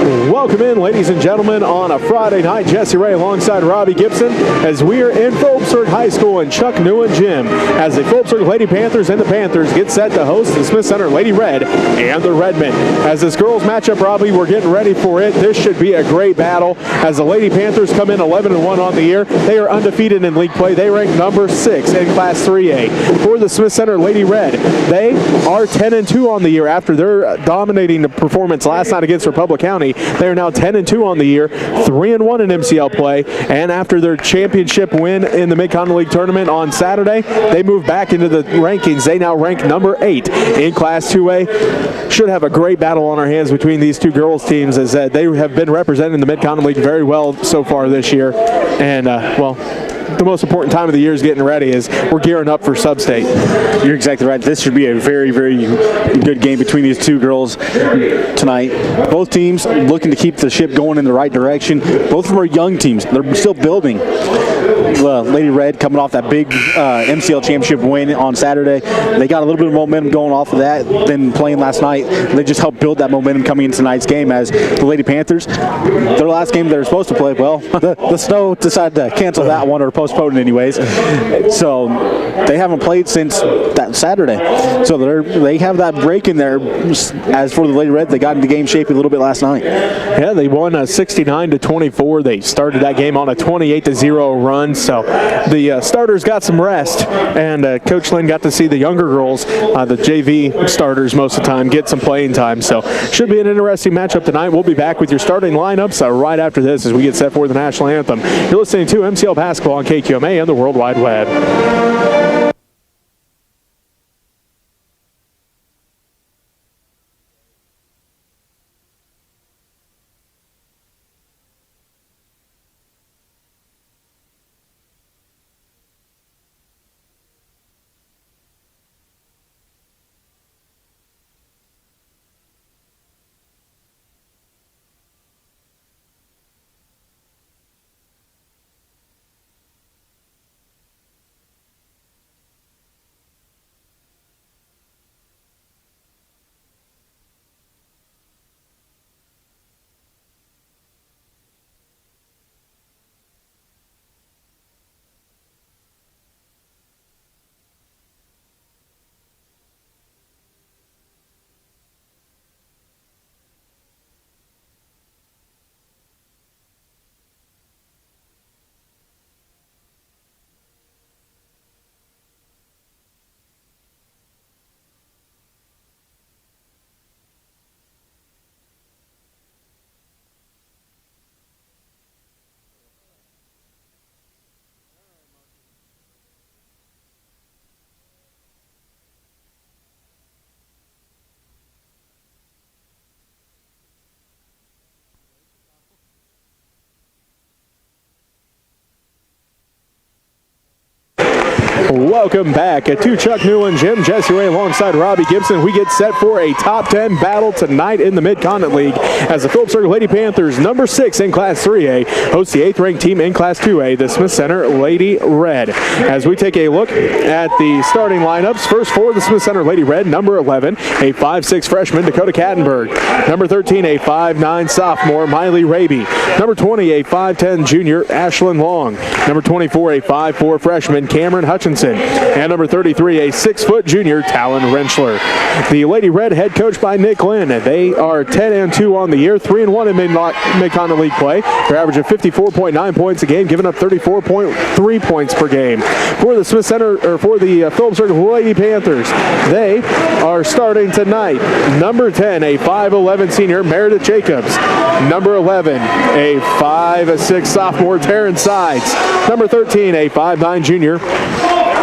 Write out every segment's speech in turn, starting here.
Welcome in, ladies and gentlemen, on a Friday night. Jesse Ray alongside Robbie Gibson as we are in Phillipsburg High School in Chuck Newland Gym as the Phillipsburg Lady Panthers and the Panthers get set to host the Smith Center Lady Red and the Redmen. As this girls matchup, Robbie, we're getting ready for it. This should be a great battle as the Lady Panthers come in 11-1 on the year. They are undefeated in league play. They rank number 6 in Class 3A. For the Smith Center Lady Red, they are 10-2 on the year after their dominating performance last night against Republic County. They are now 10-2 on the year, 3-1 in MCL play, and after their championship win in the Mid-Continent League tournament on Saturday, they move back into the rankings. They now rank number 8 in Class 2A. Should have a great battle on our hands between these two girls teams as they have been representing the Mid-Continent League very well so far this year. And, well, the most important time of the year is getting ready as we're gearing up for sub-state. You're exactly right. This should be a very, very good game between these two girls tonight. Both teams looking to keep the ship going in the right direction. Both of them are young teams. They're still building. Lady Red coming off that big MCL championship win on Saturday. They got a little bit of momentum going off of that. Then playing last night, they just helped build that momentum coming into tonight's game as the Lady Panthers, their last game they were supposed to play, well, the snow decided to cancel that one or postpone it anyways. So they haven't played since that Saturday. So they have that break in there. As for the Lady Red, they got into game shape a little bit last night. Yeah, they won 69-24. They started that game on a 28-0 run. So the starters got some rest, and Coach Lynn got to see the younger girls, the JV starters most of the time, get some playing time. So should be an interesting matchup tonight. We'll be back with your starting lineups right after this as we get set for the national anthem. You're listening to MCL Basketball on KQMA and the World Wide Web. Welcome back to Chuck Newland Gym. Jesse Ray alongside Robbie Gibson. We get set for a top 10 battle tonight in the Mid-Continent League as the Phillipsburg Lady Panthers, number 6 in Class 3A, host the 8th ranked team in Class 2A, the Smith Center Lady Red. As we take a look at the starting lineups, first for the Smith Center Lady Red, number 11, a 5'6 freshman, Dakota Kattenberg. Number 13, a 5'9 sophomore, Miley Raby. Number 20, a 5'10 junior, Ashlyn Long. Number 24, a 5'4 freshman, Cameron Hutchinson. And number 33, a 6' junior, Talon Rentschler. The Lady Red, head coached by Nick Lynn. They are 10-2 on the year, 3-1 in Mid-Continent League play. Their average of 54.9 points a game, giving up 34.3 points per game. For the Smith Center, or for the Phillipsburg Lady Panthers, they are starting tonight. Number 10, a 5'11 senior, Meredith Jacobs. Number 11, a 5'6 sophomore, Taryn Sides. Number 13, a 5'9 junior,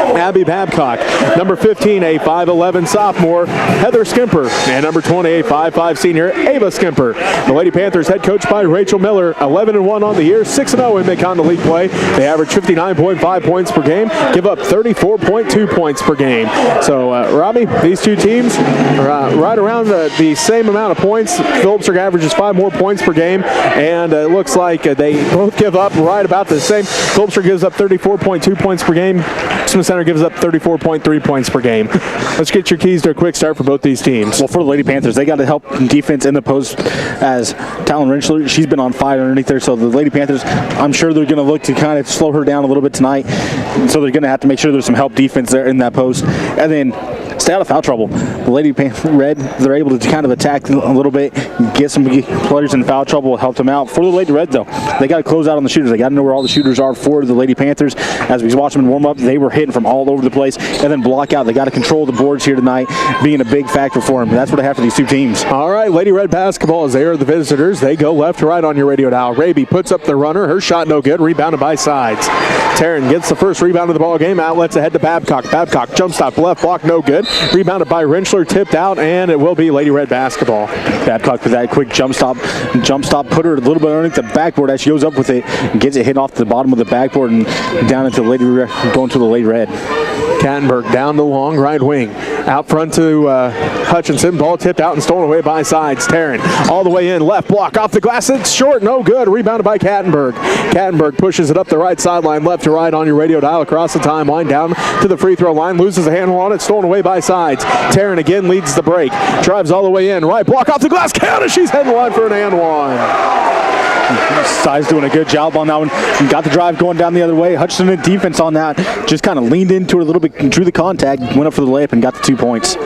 Abby Babcock. Number 15, a 5'11 sophomore, Heather Skimper. And number 20, a 5'5 senior, Ava Skimper. The Lady Panthers, head coached by Rachel Miller, 11-1 on the year, 6-0 in Mid-Continent League play. They average 59.5 points per game, give up 34.2 points per game. So, Robbie, these two teams are right around the same amount of points. Phillipsburg averages 5 more points per game, and it looks like they both give up right about the same. Phillipsburg gives up 34.2 points per game. Smith Center Center gives up 34.3 points per game. Let's get your keys to a quick start for both these teams. Well, for the Lady Panthers, they got to help defense in the post as Talon Rentschler, she's been on fire underneath there. So the Lady Panthers, I'm sure they're going to look to kind of slow her down a little bit tonight. So they're going to have to make sure there's some help defense there in that post. And then stay out of foul trouble. The Lady Red, they're able to kind of attack a little bit, get some players in foul trouble, help them out. For the Lady Red, though, they got to close out on the shooters. They got to know where all the shooters are for the Lady Panthers. As we watch them in warm-up, they were hitting from all over the place. And then block out. They got to control the boards here tonight, being a big factor for them. That's what I have for these two teams. All right, Lady Red basketball as they are the visitors. They go left to right on your radio dial. Raby puts up the runner. Her shot no good. Rebounded by Sides. Taryn gets the first rebound of the ball game. Outlets ahead to Babcock. Babcock jump stop left block no good. Rebounded by Rentschler, tipped out, and it will be Lady Red basketball. Babcock with that quick jump stop, put her a little bit underneath the backboard as she goes up with it, gets it hit off the bottom of the backboard and down into the Lady Red, going to the Lady Red. Kattenberg down the long right wing. Out front to Hutchinson. Ball tipped out and stolen away by Sides. Taryn all the way in. Left block off the glass. It's short. No good. Rebounded by Kattenberg. Kattenberg pushes it up the right sideline. Left to right on your radio dial. Across the timeline. Down to the free throw line. Loses a handle on it. Stolen away by Sides. Taryn again leads the break. Drives all the way in. Right block off the glass. Counter. She's heading line for an and one. Sides doing a good job on that one. Got the drive going down the other way. Hutchinson in defense on that. Just kind of leaned into it a little bit, drew the contact, went up for the layup, and got the 2 points.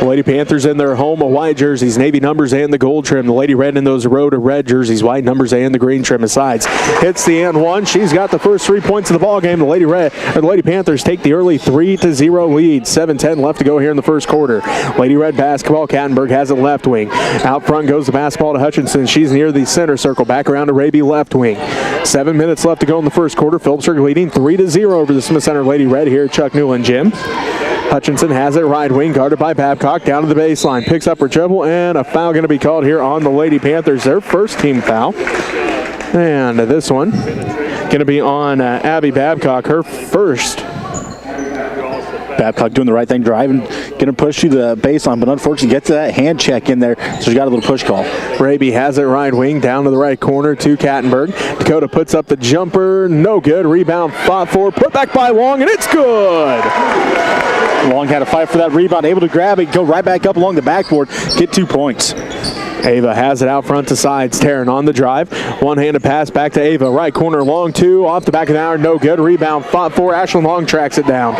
Lady Panthers in their home of white jerseys, navy numbers and the gold trim. The Lady Red in those road of red jerseys, white numbers and the green trim. Sides hits the and one. She's got the first 3 points of the ball game. The Lady Panthers take the early 3-0 lead. 7:10 left to go here in the first quarter. Lady Red basketball. Kattenberg has it left wing. Out front goes the basketball to Hutchinson. She's near the center circle. Back around to Raby left wing. 7 minutes left to go in the first quarter. Phillipsburg leading 3-0 over the Smith Center Lady Red here at Chuck Newland Gym. Hutchinson has it right wing, guarded by Babcock, down to the baseline, picks up her dribble, and a foul going to be called here on the Lady Panthers, their first team foul. And this one going to be on Abby Babcock, her first. Babcock doing the right thing, driving, going to push to the baseline, but unfortunately gets that hand check in there, so she got a little push call. Raby has it right wing, down to the right corner to Kattenberg. Dakota puts up the jumper, no good. Rebound fought for, put back by Long, and it's good. Long had to fight for that rebound, able to grab it, go right back up along the backboard, get 2 points. Ava has it out front to Sides. Taryn on the drive. One-handed pass back to Ava. Right corner, Long two. Off the back of the iron, no good. Rebound fought for. Ashlyn Long tracks it down.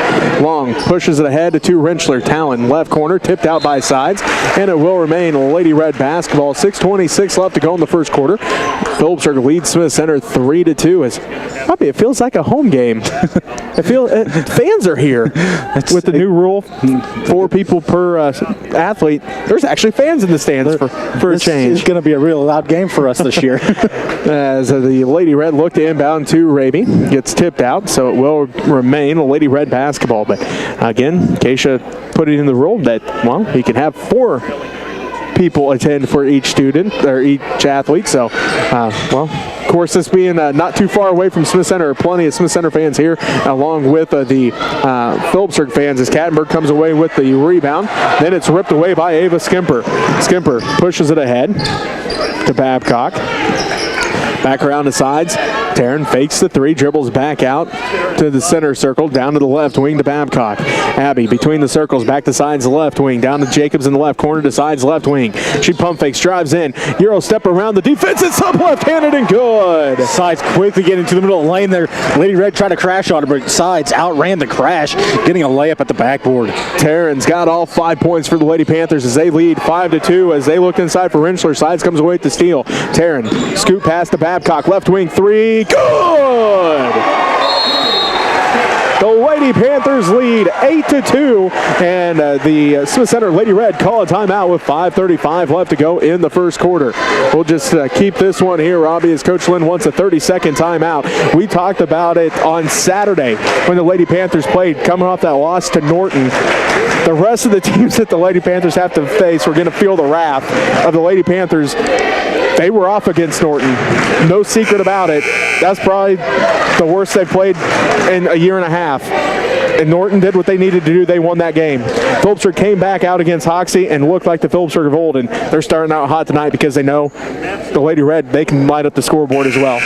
Long pushes it ahead to Rentschler. Talon left corner, tipped out by Sides. And it will remain Lady Red basketball. 6:26 left to go in the first quarter. Phillipsburg leads Smith Center 3-2. Bobby, it feels like a home game. Fans are here with the new rule. 4 people per athlete. There's actually fans in the stands for a change. It's going to be a real loud game for us this year. As the Lady Red look to inbound to Raby. Gets tipped out, so it will remain a Lady Red basketball. But again, Keisha put it in the rule that, well, he can have 4 people attend for each student or each athlete. So, well, of course, this being not too far away from Smith Center, plenty of Smith Center fans here, along with the Phillipsburg fans, as Kattenberg comes away with the rebound. Then it's ripped away by Ava Skimper. Skimper pushes it ahead to Babcock. Back around the Sides. Taryn fakes the 3, dribbles back out to the center circle, down to the left wing to Babcock. Abby between the circles, back to Sides left wing, down to Jacobs in the left corner to Sides left wing. She pump fakes, drives in, Euro step around the defense, it's up left-handed and good. Sides quickly get into the middle of the lane there. Lady Red tried to crash on her, but Sides outran the crash, getting a layup at the backboard. Taryn's got all 5 points for the Lady Panthers as they lead 5-2 as they look inside for Rentschler. Sides comes away with the steal. Taryn, scoop pass to Babcock, left wing 3, good! The Lady Panthers lead 8-2, and the Smith Center Lady Red call a timeout with 5:35 left to go in the first quarter. We'll just keep this one here, Robbie, as Coach Lynn wants a 30-second timeout. We talked about it on Saturday when the Lady Panthers played, coming off that loss to Norton. The rest of the teams that the Lady Panthers have to face, we're going to feel the wrath of the Lady Panthers. They were off against Norton. No secret about it. That's probably the worst they've played in a year and a half. And Norton did what they needed to do. They won that game. Phillipsburg came back out against Hoxie and looked like the Phillipsburg of old, and they're starting out hot tonight because they know the Lady Red, they can light up the scoreboard as well.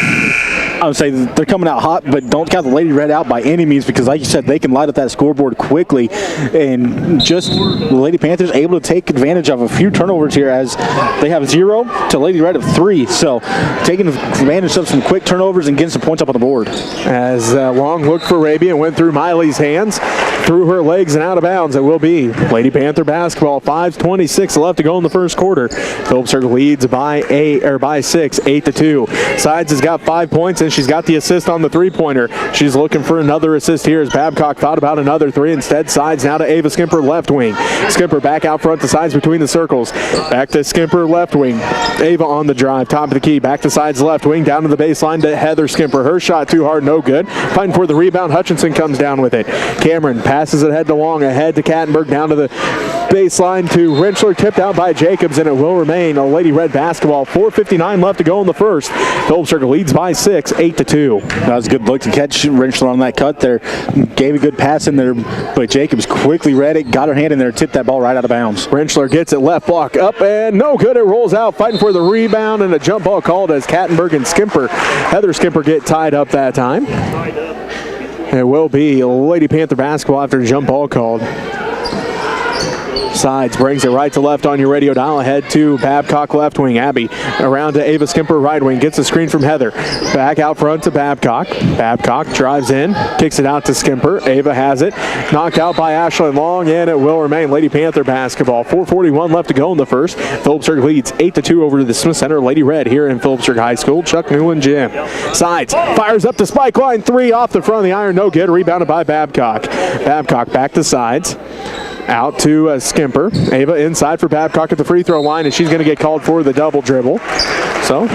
I would say they're coming out hot, but don't count the Lady Red out by any means because, like you said, they can light up that scoreboard quickly. And just the Lady Panthers able to take advantage of a few turnovers here as they have 0 to Lady Red of 3. So taking advantage of some quick turnovers and getting some points up on the board. As Long looked for Raby and went through Miley's hands, through her legs and out of bounds. It will be Lady Panther basketball. 5:26 left to go in the first quarter. Phillipsburg leads by 6, 8-2. Sides has got 5 points and she's got the assist on the three-pointer. She's looking for another assist here as Babcock thought about another three. Instead, Sides now to Ava Skimper, left wing. Skimper back out front to Sides between the circles. Back to Skimper, left wing. Ava on the drive, top of the key. Back to Sides, left wing, down to the baseline to Heather Skimper. Her shot too hard, no good. Fighting for the rebound. Hutchinson comes down with it. Cameron passes it ahead to Long, ahead to Kattenberg, down to the baseline to Rentschler, tipped out by Jacobs, and it will remain a Lady Red basketball. 4:59 left to go in the first. Phillipsburg leads by 6, 8-2. That was a good look to catch Rentschler on that cut there. Gave a good pass in there, but Jacobs quickly read it, got her hand in there, tipped that ball right out of bounds. Rentschler gets it, left block up and no good. It rolls out, fighting for the rebound, and a jump ball called as Kattenberg and Skimper, Heather Skimper, get tied up that time. It will be Lady Panther basketball after a jump ball called. Sides brings it right to left on your radio dial, ahead to Babcock, left wing. Abby around to Ava Skimper, right wing, gets the screen from Heather. Back out front to Babcock. Babcock drives in, kicks it out to Skimper. Ava has it, knocked out by Ashlyn Long, and it will remain Lady Panther basketball. 4:41 left to go in the first. Phillipsburg leads 8-2 over to the Smith Center. Lady Red here in Phillipsburg High School. Chuck Newland Gym. Sides fires up the spike line, 3 off the front of the iron, no good. Rebounded by Babcock. Babcock back to Sides. Out to Skimper. Ava inside for Babcock at the free throw line, and she's going to get called for the double dribble. So,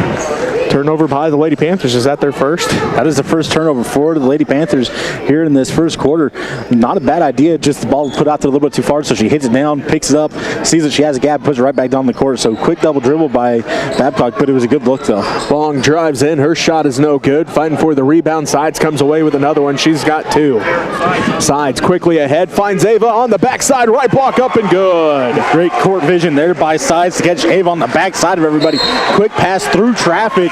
turnover by the Lady Panthers. Is that their first? That is the first turnover for the Lady Panthers here in this first quarter. Not a bad idea, just the ball put out there a little bit too far, so she hits it down, picks it up, sees that she has a gap, puts it right back down the court. So, quick double dribble by Babcock, but it was a good look, though. Long drives in. Her shot is no good. Fighting for the rebound. Sides comes away with another one. She's got 2. Sides quickly ahead. Finds Ava on the backside. Right block up and good. Great court vision there by Sides to catch Ava on the backside of everybody. Quick pass through traffic.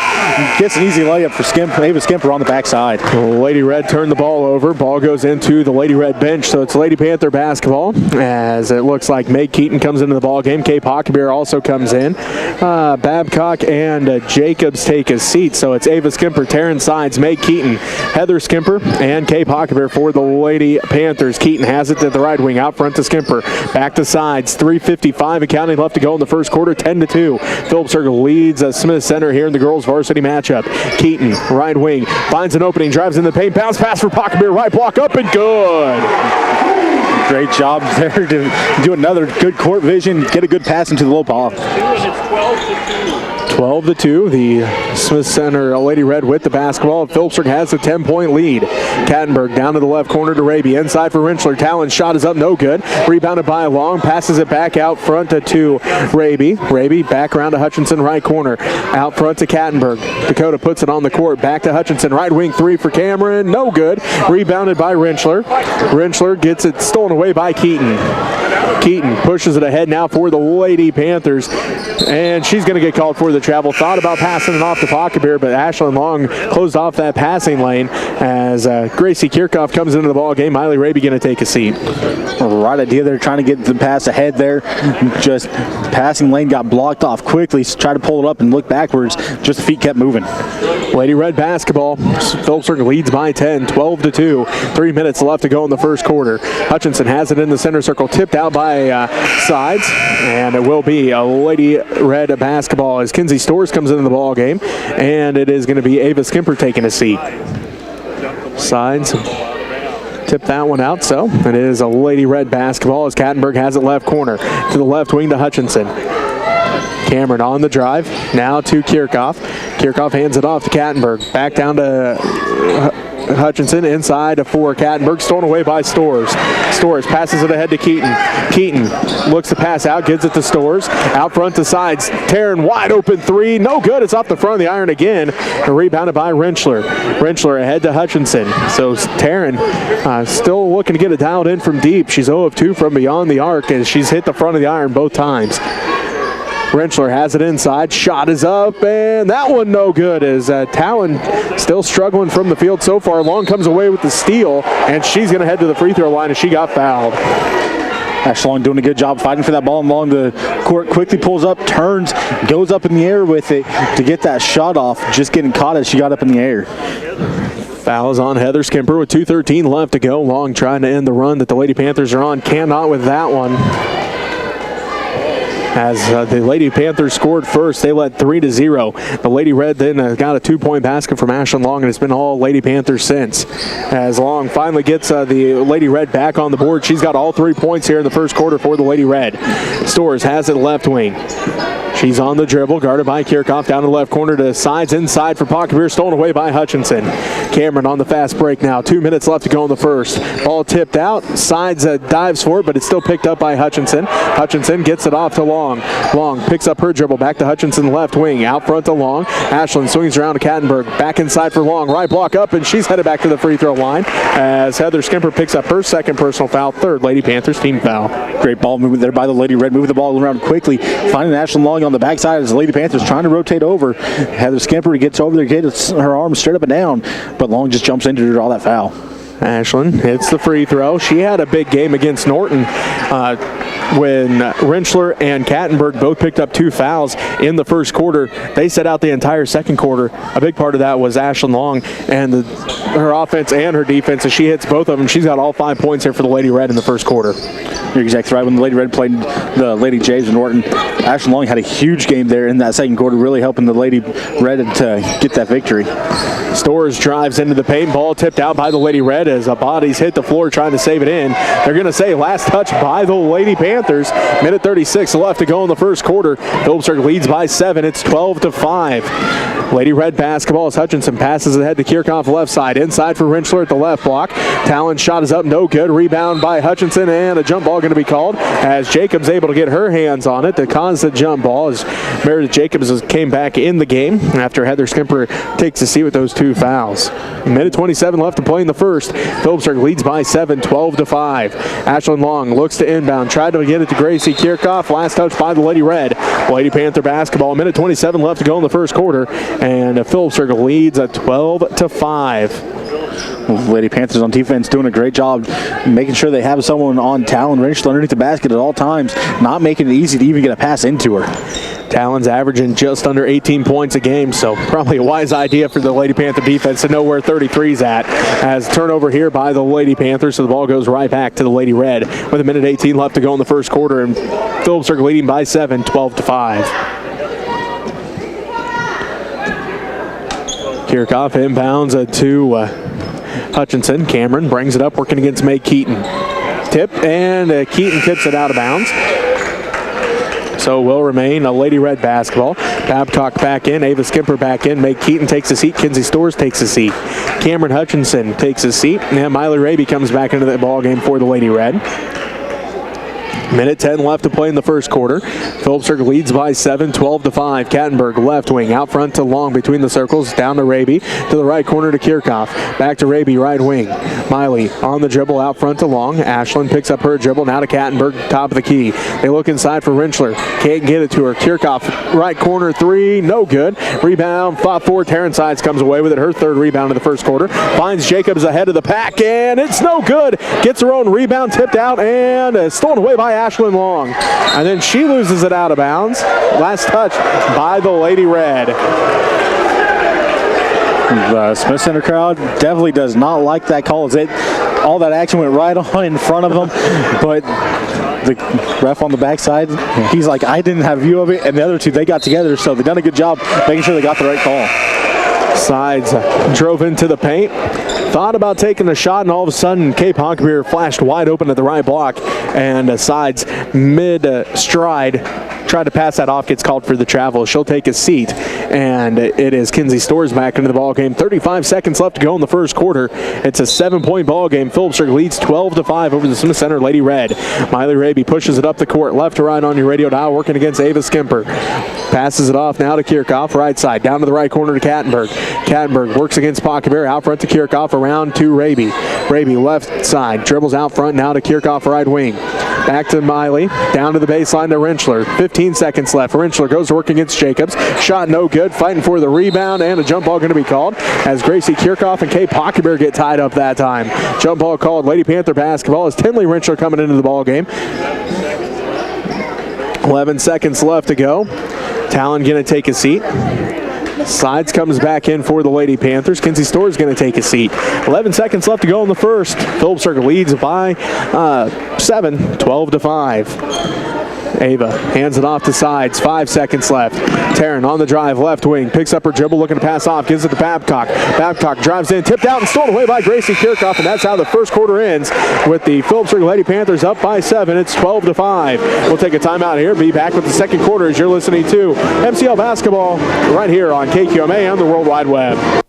Gets an easy layup for Ava Skimper on the backside. Lady Red turned the ball over. Ball goes into the Lady Red bench, so it's Lady Panther basketball. As it looks like Meg Keaton comes into the ball game. Kay Pocketbeer also comes in. Babcock and Jacobs take a seat, so it's Ava Skimper, Taryn Sides, Meg Keaton, Heather Skimper, and Kay Pocketbeer for the Lady Panthers. Keaton has it to the right wing, out front to Skimper. Back to Sides. 3:55 accounting left to go in the first quarter. 10-2. Phillipsburg leads Smith Center here in the girls varsity matchup. Keaton, right wing, finds an opening, drives in the paint, bounce pass for Pocketbeer, right block up and good. Great job there to do another good court vision, get a good pass into the low ball. 12-2. The Smith Center Lady Red with the basketball. Phillipsburg has a 10-point lead. Kattenberg down to the left corner to Raby. Inside for Rentschler. Talon's shot is up, no good. Rebounded by Long. Passes it back out front to Raby. Raby back around to Hutchinson, right corner. Out front to Kattenberg. Dakota puts it on the court. Back to Hutchinson. Right wing 3 for Cameron. No good. Rebounded by Rentschler. Rentschler gets it stolen away by Keaton. Keaton pushes it ahead now for the Lady Panthers, and she's going to get called for the travel. Thought about passing it off to Pocketbeer, but Ashlyn Long closed off that passing lane as Gracie Kirchhoff comes into the ball game. Miley Raby going to take a seat. Right idea there, trying to get the pass ahead there. Just passing lane got blocked off quickly. Tried to pull it up and look backwards. Just the feet kept moving. Lady Red basketball. Phillipsburg leads by 10, 12-2. 3 minutes left to go in the first quarter. Hutchinson has it in the center circle, tipped out by Sides, and it will be a Lady Red basketball as Kinsey Stores comes into the ball game, and it is going to be Ava Skimper taking a seat. Sides tip that one out, so it is a Lady Red basketball as Kattenberg has it left corner to the left wing to Hutchinson. Cameron on the drive, now to Kirchhoff. Kirchhoff hands it off to Kattenberg. Back down to Hutchinson, inside for Kattenberg, stolen away by Stores. Stores passes it ahead to Keaton. Keaton looks to pass out, gives it to Stores. Out front to Sides. Taryn wide open 3, no good. It's off the front of the iron again. Rebounded by Rentschler. Rentschler ahead to Hutchinson. So Taryn still looking to get it dialed in from deep. She's 0 of 2 from beyond the arc, and she's hit the front of the iron both times. Rentschler has it inside. Shot is up, and that one no good as Talon still struggling from the field so far. Long comes away with the steal, and she's going to head to the free throw line, and she got fouled. Ash Long doing a good job fighting for that ball along the court. Quickly pulls up, turns, goes up in the air with it to get that shot off. Just getting caught as she got up in the air. Foul is on Heather Skimper with 2:13 left to go. Long trying to end the run that the Lady Panthers are on. Cannot with that one. As the Lady Panthers scored first, they led 3-0. The Lady Red then got a 2-point basket from Ashlyn Long, and it's been all Lady Panthers since. As Long finally gets the Lady Red back on the board. She's got all 3 points here in the first quarter for the Lady Red. Stores has it left wing. She's on the dribble, guarded by Kirchhoff down to the left corner to sides inside for Pocketbeer, stolen away by Hutchinson. Cameron on the fast break now. 2 minutes left to go in the first. Ball tipped out, sides dives for it, but it's still picked up by Hutchinson. Hutchinson gets it off to Long. Long picks up her dribble, back to Hutchinson left wing, out front to Long. Ashlyn swings around to Kattenberg, back inside for Long. Right block up, and she's headed back to the free throw line as Heather Skimper picks up her second personal foul, third Lady Panthers team foul. Great ball movement there by the Lady Red, moving the ball around quickly, finding Ashlyn Long on the backside as the Lady Panthers trying to rotate over. Heather Skimper gets over there, gets her arms straight up and down, but Long just jumps in to draw that foul. Ashlyn hits the free throw. She had a big game against Norton when Rentschler and Kattenberg both picked up 2 fouls in the first quarter. They set out the entire second quarter. A big part of that was Ashlyn Long and her offense and her defense. As she hits both of them, she's got all 5 points here for the Lady Red in the first quarter. You're exactly right. When the Lady Red played the Lady Jays and Norton, Ashlyn Long had a huge game there in that second quarter, really helping the Lady Red to get that victory. Stores drives into the paint. Ball tipped out by the Lady Red as bodies hit the floor trying to save it in. They're going to say last touch by the Lady Panthers. Minute 36 left to go in the first quarter. Phillipsburg leads by 7. It's 12-5. Lady Red basketball as Hutchinson passes ahead to Kirchhoff left side. Inside for Rentschler at the left block. Talon's shot is up, no good. Rebound by Hutchinson, and a jump ball going to be called as Jacobs able to get her hands on it to cause the jump ball as Meredith Jacobs came back in the game after Heather Skimper takes a seat with those 2 fouls. Minute 27 left to play in the first. Phillipsburg leads by 7, 12-5. Ashlyn Long looks to inbound, tried to get it to Gracie Kirchhoff. Last touch by the Lady Red. Lady Panther basketball. Minute 27 left to go in the first quarter, and Phillipsburg leads at 12-5. Lady Panthers on defense doing a great job making sure they have someone on Talon Rentschler underneath the basket at all times, not making it easy to even get a pass into her. Talon's averaging just under 18 points a game, so probably a wise idea for the Lady Panther defense to know where 33's at. As turnover here by the Lady Panthers, so the ball goes right back to the Lady Red with a minute 18 left to go in the first quarter, and Phillipsburg leading by 7, 12-5. Kirchhoff inbounds to Hutchinson. Cameron brings it up, working against May Keaton. Tip, and Keaton tips it out of bounds. So will remain a Lady Red basketball. Babcock back in, Ava Skimper back in. May Keaton takes a seat, Kinsey Stores takes a seat. Cameron Hutchinson takes a seat, and Miley Raby comes back into the ball game for the Lady Red. Minute 10 left to play in the first quarter. Phillipsburg leads by 7, 12-5. Kattenberg left wing, out front to Long between the circles, down to Raby, to the right corner to Kirchhoff. Back to Raby, right wing. Miley on the dribble, out front to Long. Ashlyn picks up her dribble, now to Kattenberg, top of the key. They look inside for Rentschler. Can't get it to her. Kirchhoff, right corner, 3, no good. Rebound, 5-4. Terrence Sides comes away with it. Her third rebound in the first quarter. Finds Jacobs ahead of the pack, and it's no good. Gets her own rebound, tipped out, and stolen away by Ashlyn Long. And then she loses it out of bounds. Last touch by the Lady Red. The Smith Center crowd definitely does not like that call. All that action went right on in front of them, but the ref on the backside, he's like, I didn't have view of it, and the other two, they got together, so they've done a good job making sure they got the right call. Sides drove into the paint, thought about taking a shot, and all of a sudden Kay Pocketbeer flashed wide open at the right block, and Sides mid-stride tried to pass that off, gets called for the travel. She'll take a seat, and it is Kinsey Stores back into the ball game. 35 seconds left to go in the first quarter. It's a 7-point ball game. Phillipsburg leads 12-5 over the Smith Center Lady Red. Miley Raby pushes it up the court, left to right on your radio dial, working against Ava Skimper. Passes it off now to Kirchhoff, right side, down to the right corner to Kattenberg. Kattenberg works against Pocketbeer, out front to Kirchhoff, around to Raby. Raby left side, dribbles out front now to Kirchhoff, right wing. Back to Miley, down to the baseline to Rentschler. 15 15 seconds left. Rentschler goes to work against Jacobs. Shot no good. Fighting for the rebound, and a jump ball going to be called as Gracie Kirchhoff and Kay Pockebear get tied up that time. Jump ball called. Lady Panther basketball as Tinley Rentschler coming into the ball game. 11 seconds left to go. Talon going to take a seat. Sides comes back in for the Lady Panthers. Kinsey Storrs going to take a seat. 11 seconds left to go in the first. Phillips Circle leads by 7, 12-5. Ava hands it off to Sides. 5 seconds left. Taryn on the drive, left wing. Picks up her dribble, looking to pass off. Gives it to Babcock. Babcock drives in, tipped out and stolen away by Gracie Kirchhoff, and that's how the first quarter ends with the Phillips Circle Lady Panthers up by 7. It's 12-5. We'll take a timeout here. Be back with the second quarter as you're listening to MCL Basketball right here on KQMA on the World Wide Web.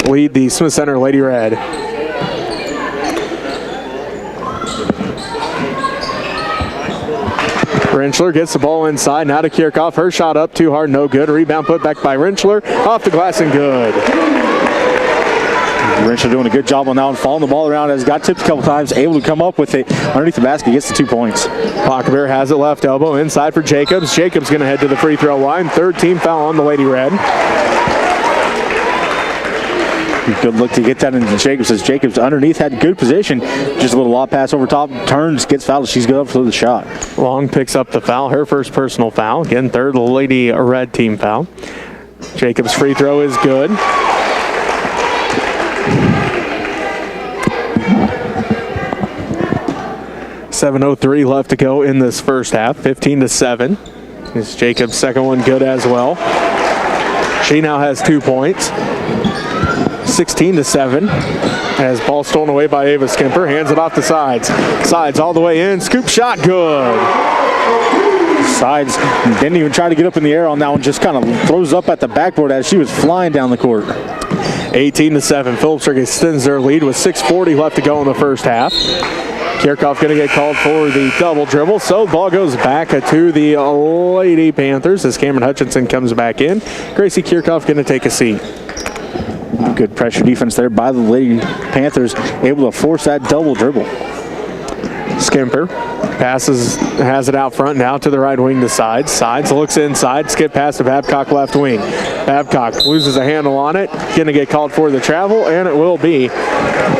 Lead the Smith Center Lady Red. Rentschler gets the ball inside, now to Kirchhoff. Her shot up too hard, no good. Rebound put back by Rentschler. Off the glass and good. Rentschler doing a good job on that one, following the ball around, has got tipped a couple times, able to come up with it underneath the basket, gets the 2 points. Pockebear has it left elbow, inside for Jacobs. Jacobs going to head to the free throw line. Third team foul on the Lady Red. Good look to get that into Jacobs, as Jacobs underneath had good position. Just a little lob pass over top, turns, gets fouled. She's good up for the shot. Long picks up the foul, her first personal foul. Again, third Lady Red team foul. Jacobs' free throw is good. .7:03 left to go in this first half. 15-7. Is Jacobs' second one good as well. She now has 2 points. 16-7 as ball stolen away by Ava Skimper. Hands it off to Sides. Sides all the way in. Scoop shot good. Sides didn't even try to get up in the air on that one. Just kind of throws up at the backboard as she was flying down the court. 18-7. Phillipsburg extends their lead with 6:40 left to go in the first half. Kirchhoff going to get called for the double dribble, so the ball goes back to the Lady Panthers as Cameron Hutchinson comes back in. Gracie Kirchhoff going to take a seat. Good pressure defense there by the Lady Panthers, able to force that double dribble. Skimper passes, has it out front now to the right wing to Sides. Sides looks inside, skip pass to Babcock left wing. Babcock loses a handle on it, going to get called for the travel, and it will be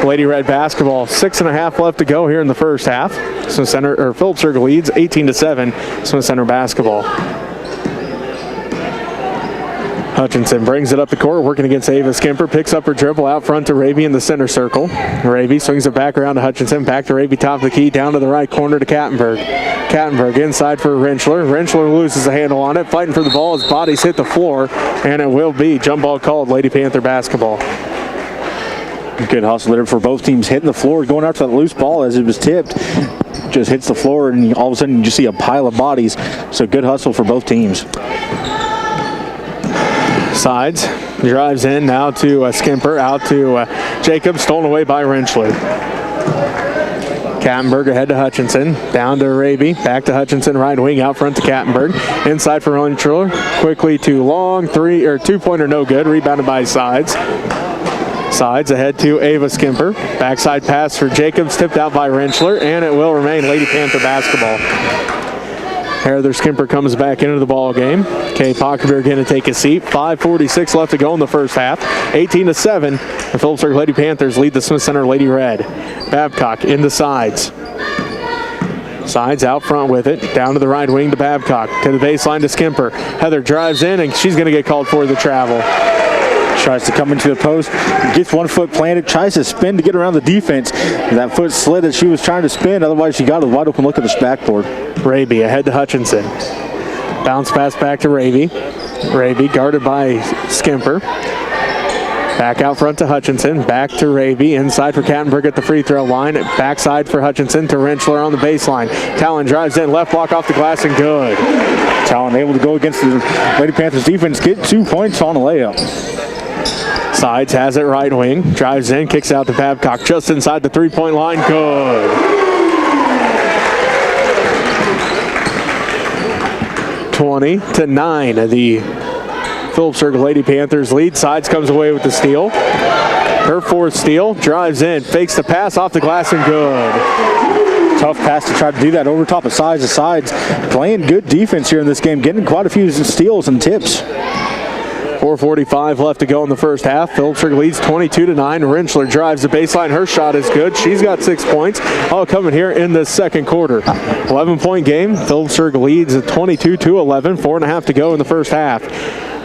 Lady Red basketball. 6.5 left to go here in the first half. Smith Center, or Phillipsburg leads 18-7. Smith Center basketball. Hutchinson brings it up the court, working against Ava Skimper. Picks up her dribble out front to Raby in the center circle. Raby swings it back around to Hutchinson. Back to Raby, top of the key, down to the right corner to Kattenberg. Kattenberg inside for Rentschler. Rentschler loses a handle on it, fighting for the ball. His bodies hit the floor, and it will be jump ball called, Lady Panther basketball. Good hustle there for both teams, hitting the floor, going after that loose ball as it was tipped. Just hits the floor, and all of a sudden you just see a pile of bodies. So good hustle for both teams. Sides, drives in now to Skimper, out to Jacobs, stolen away by Rentschler. Kattenberg ahead to Hutchinson, down to Raby, back to Hutchinson, right wing, out front to Kattenberg. Inside for Rentschler, quickly to long, two-pointer no good, rebounded by Sides. Sides ahead to Ava Skimper. Backside pass for Jacobs, tipped out by Rentschler, and it will remain Lady Panther basketball. Heather Skimper comes back into the ball game. Kay Pockerbeer going to take a seat. 5:46 left to go in the first half. 18-7. The Phillipsburg Lady Panthers lead the Smith Center Lady Red. Babcock into Sides. Sides out front with it. Down to the right wing to Babcock. To the baseline to Skimper. Heather drives in, and she's going to get called for the travel. Tries to come into the post, gets 1 foot planted, tries to spin to get around the defense. That foot slid as she was trying to spin, otherwise she got a wide open look at the backboard. Raby ahead to Hutchinson. Bounce pass back to Raby. Raby guarded by Skimper. Back out front to Hutchinson. Back to Raby. Inside for Kattenberg at the free throw line. Backside for Hutchinson to Rentschler on the baseline. Talon drives in. Left block off the glass and good. Talon able to go against the Lady Panthers defense. Get 2 points on a layup. Sides has it right wing. Drives in. Kicks out to Babcock. Just inside the three-point line. Good. 20-9. The Phillipsburg Lady Panthers lead. Sides comes away with the steal. Her fourth steal. Drives in. Fakes the pass off the glass and good. Tough pass to try to do that over top of Sides. The Sides playing good defense here in this game. Getting quite a few steals and tips. 4:45 left to go in the first half. Phillipsburg leads 22-9. Rentschler drives the baseline. Her shot is good. She's got 6 points. All coming here in the second quarter. 11-point game. Phillipsburg leads at 22-11. 4.5 to go in the first half.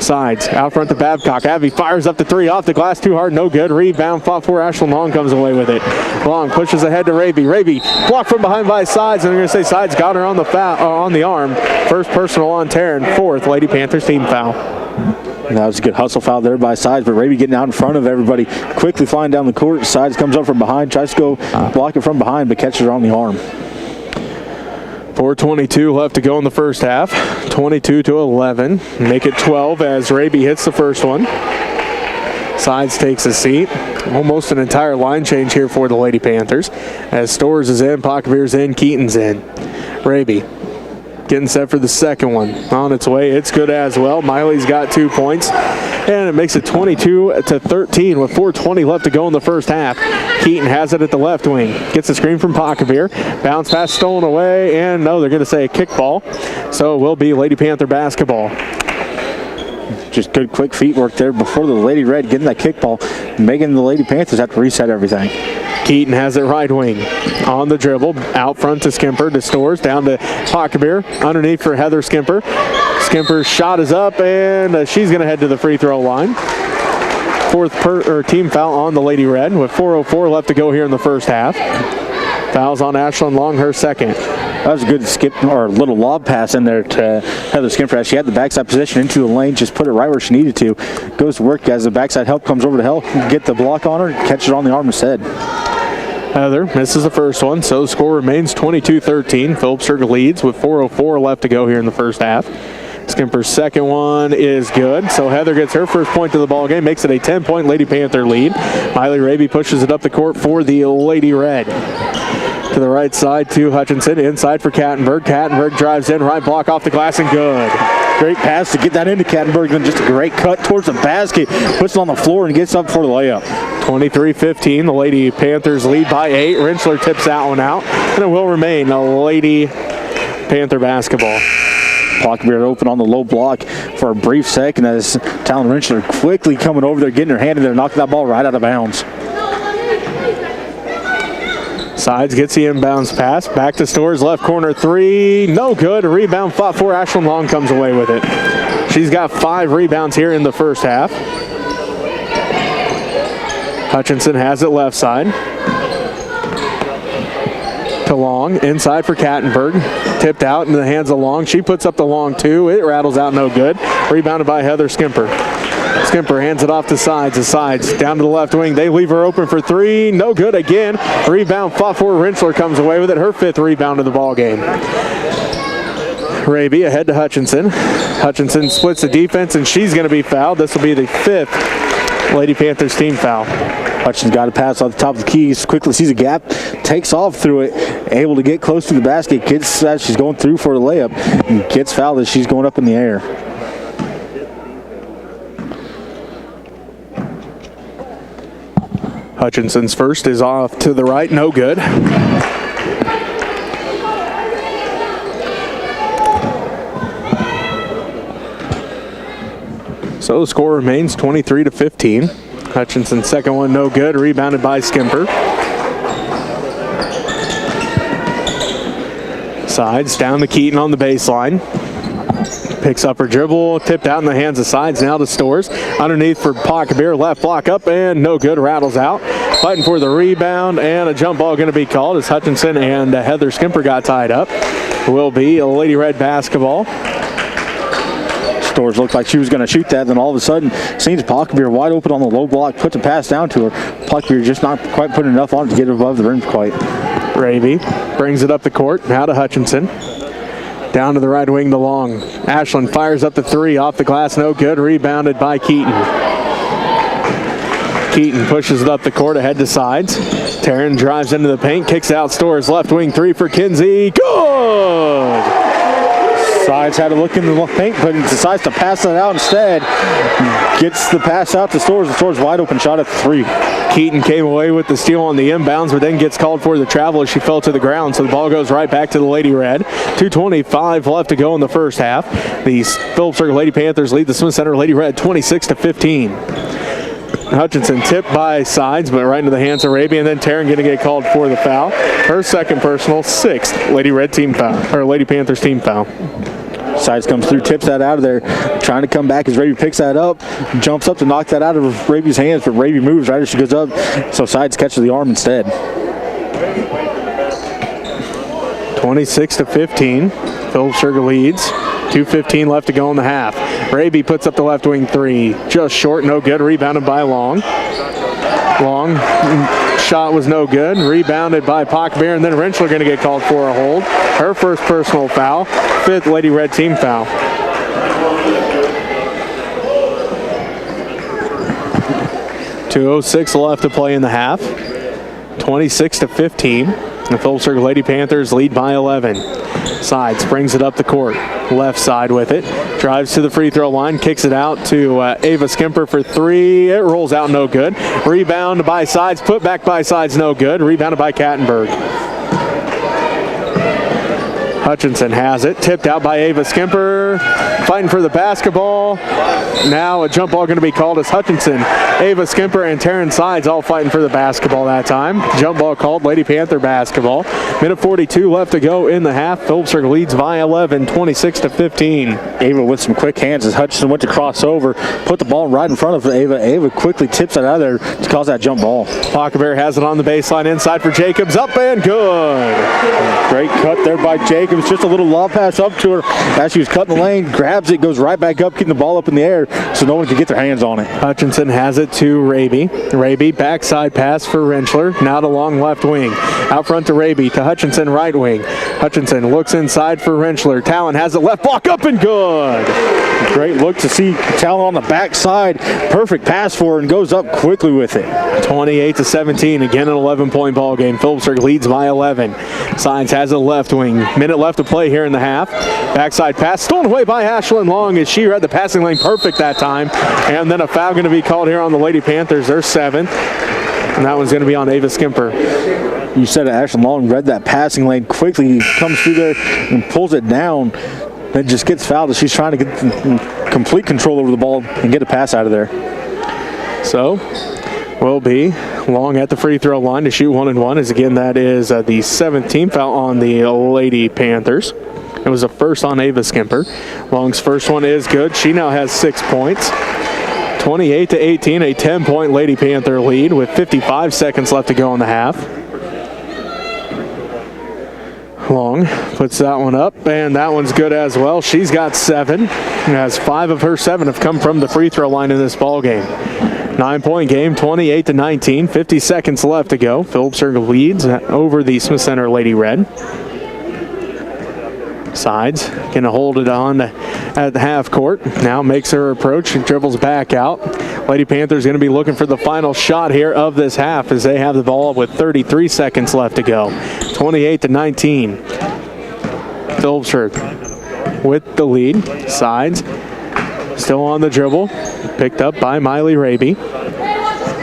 Sides out front to Babcock. Abby fires up the three off the glass. Too hard. No good. Rebound. Fought for Ashlyn Long comes away with it. Long pushes ahead to Raby. Raby blocked from behind by Sides. And they're going to say Sides got her on the on the arm. First personal on Taryn. Fourth Lady Panthers team foul. That was a good hustle foul there by Sides, but Raby getting out in front of everybody, quickly flying down the court. Sides comes up from behind, tries to go block it from behind, but catches her on the arm. 4:22 left to go in the first half. 22-11. Make it 12 as Raby hits the first one. Sides takes a seat. Almost an entire line change here for the Lady Panthers. As Storrs is in, Pockerbeer's in, Keaton's in. Raby getting set for the second one. On its way, it's good as well. Miley's got 2 points, and it makes it 22-13 with 4:20 left to go in the first half. Keaton has it at the left wing. Gets a screen from Pockerbeer. Bounce pass stolen away, and no, they're going to say a kickball. So it will be Lady Panther basketball. Just good quick feet work there before the Lady Red getting that kickball, making the Lady Panthers have to reset everything. Keaton has it right wing. On the dribble, out front to Skimper, to Storrs, down to Pockerbeer, underneath for Heather Skimper. Skimper's shot is up, and she's going to head to the free throw line. Fourth team foul on the Lady Red with 4:04 left to go here in the first half. Fouls on Ashlyn Long, her second. That was a good skip or little lob pass in there to Heather Skimper. She had the backside position into the lane, just put it right where she needed to. Goes to work as the backside help comes over to help get the block on her, catches her on the arm instead. Heather misses the first one, so the score remains 22-13. Phillipsburg leads with 4:04 left to go here in the first half. Skimper's second one is good, so Heather gets her first point to the ball game, makes it a 10-point Lady Panther lead. Miley Raby pushes it up the court for the Lady Red. To the right side to Hutchinson, inside for Kattenberg. Kattenberg drives in, right block off the glass and good. Great pass to get that into Kattenberg, then just a great cut towards the basket. Puts it on the floor and gets up for the layup. 23-15, the Lady Panthers lead by 8. Rentschler tips that one out, and it will remain a Lady Panther basketball. Pockerbeer open on the low block for a brief second as Talon Rentschler quickly coming over there, getting her hand in there, knocking that ball right out of bounds. Sides gets the inbounds pass. Back to Storrs, left corner three. No good. A rebound fought for. Ashlyn Long comes away with it. She's got 5 rebounds here in the first half. Hutchinson has it left side. To Long, inside for Kattenberg. Tipped out into the hands of Long. She puts up the long 2. It rattles out, no good. Rebounded by Heather Skimper. Skimper hands it off to Sides. The Sides down to the left wing. They leave her open for 3. No good again. Rebound fought for. Rentschler comes away with it. Her 5th rebound of the ball game. Raby ahead to Hutchinson. Hutchinson splits the defense, and she's going to be fouled. This will be the 5th Lady Panthers team foul. Hutchinson's got a pass off the top of the keys. Quickly sees a gap, takes off through it, able to get close to the basket. Gets that she's going through for a layup, and gets fouled as she's going up in the air. Hutchinson's first is off to the right, no good. So the score remains 23-15. Hutchinson's second one, no good. Rebounded by Skimper. Sides down to Keaton on the baseline. Picks up her dribble, tipped out in the hands of Sides, now to Stores. Underneath for Pockbeer, left block up and no good, rattles out. Fighting for the rebound, and a jump ball going to be called as Hutchinson and Heather Skimper got tied up. Will be a Lady Red basketball. Stores looked like she was going to shoot that, then all of a sudden seems Pockbeer wide open on the low block, puts a pass down to her. Pockbeer just not quite putting enough on it to get above the rim quite. Raby brings it up the court, now to Hutchinson. Down to the right wing to Long. Ashland fires up the 3, off the glass, no good. Rebounded by Keaton. Keaton pushes it up the court, ahead to Sides. Taryn drives into the paint, kicks out Stores. Left wing 3 for Kinsey. Good! Sides had to look in the paint, but decides to pass that out instead. Gets the pass out to Stores. The Stores wide open shot at the 3. Keaton came away with the steal on the inbounds, but then gets called for the travel as she fell to the ground. So the ball goes right back to the Lady Red. 2:25 left to go in the first half. The Phillips Circle Lady Panthers lead the Smith Center Lady Red 26-15. Hutchinson tipped by Sides, but right into the hands of Raby, and then Taryn going to get called for the foul. Her second personal, 6th Lady Red team foul, or Lady Panthers team foul. Sides comes through, tips that out of there, trying to come back as Raby picks that up, jumps up to knock that out of Raby's hands, but Raby moves right as she goes up, so Sides catches the arm instead. 26-15, Phillips Circle leads. 2:15 left to go in the half. Raby puts up the left wing 3, just short, no good. Rebounded by Long. Long shot was no good. Rebounded by Pockbeer, and then Rentschler going to get called for a hold. Her first personal foul, 5th Lady Red team foul. .206 left to play in the half. 26-15. The Phillips Circle Lady Panthers lead by 11. Sides brings it up the court. Left side with it. Drives to the free throw line. Kicks it out to Ava Skimper for 3. It rolls out, no good. Rebound by Sides. Put back by Sides, no good. Rebounded by Kattenberg. Hutchinson has it. Tipped out by Ava Skimper. Fighting for the basketball. Now a jump ball going to be called as Hutchinson, Ava Skimper, and Taryn Sides all fighting for the basketball that time. Jump ball called, Lady Panther basketball. Minute 42 left to go in the half. Phillips Circle leads by 11, 26-15. Ava with some quick hands as Hutchinson went to cross over, put the ball right in front of Ava. Ava quickly tips it out of there to cause that jump ball. Pockbear has it on the baseline inside for Jacobs. Up and good. Great cut there by Jacobs. Just a little lob pass up to her as she was cutting the lane. Grabs it, goes right back up, keeping the ball up in the air so no one can get their hands on it. Hutchinson has it to Raby. Raby, backside pass for Rentschler. Now to long left wing. Out front to Raby, to Hutchinson right wing. Hutchinson looks inside for Rentschler. Talon has it left block up and good. Great look to see Talon on the backside. Perfect pass for her and goes up quickly with it. 28-17. Again, an 11-point ball game. Phillips Circle leads by 11. Sides has it left wing. Minute left to play here in the half. Backside pass stolen away by Ashlyn Long as she read the passing lane perfect that time. And then a foul going to be called here on the Lady Panthers. Their 7th. And that one's going to be on Ava Skimper. You said it, Ashlyn Long read that passing lane quickly. He comes through there and pulls it down. Then just gets fouled as she's trying to get complete control over the ball and get a pass out of there. So, will be Long at the free throw line to shoot 1 and 1. As again, that is the 7th team foul on the Lady Panthers. It was a first on Ava Skimper. Long's first one is good. She now has 6 points. 28-18, a 10-point Lady Panther lead with 55 seconds left to go in the half. Long puts that one up, and that one's good as well. She's got 7, and has 5 of her 7 have come from the free throw line in this ball game. 9-point game, 28-19, 50 seconds left to go. Phillipsburg leads over the Smith Center Lady Red. Sides gonna hold it on at the half court. Now makes her approach and dribbles back out. Lady Panthers gonna be looking for the final shot here of this half as they have the ball with 33 seconds left to go. 28-19. Phillipsburg with the lead. Sides still on the dribble. Picked up by Miley Raby.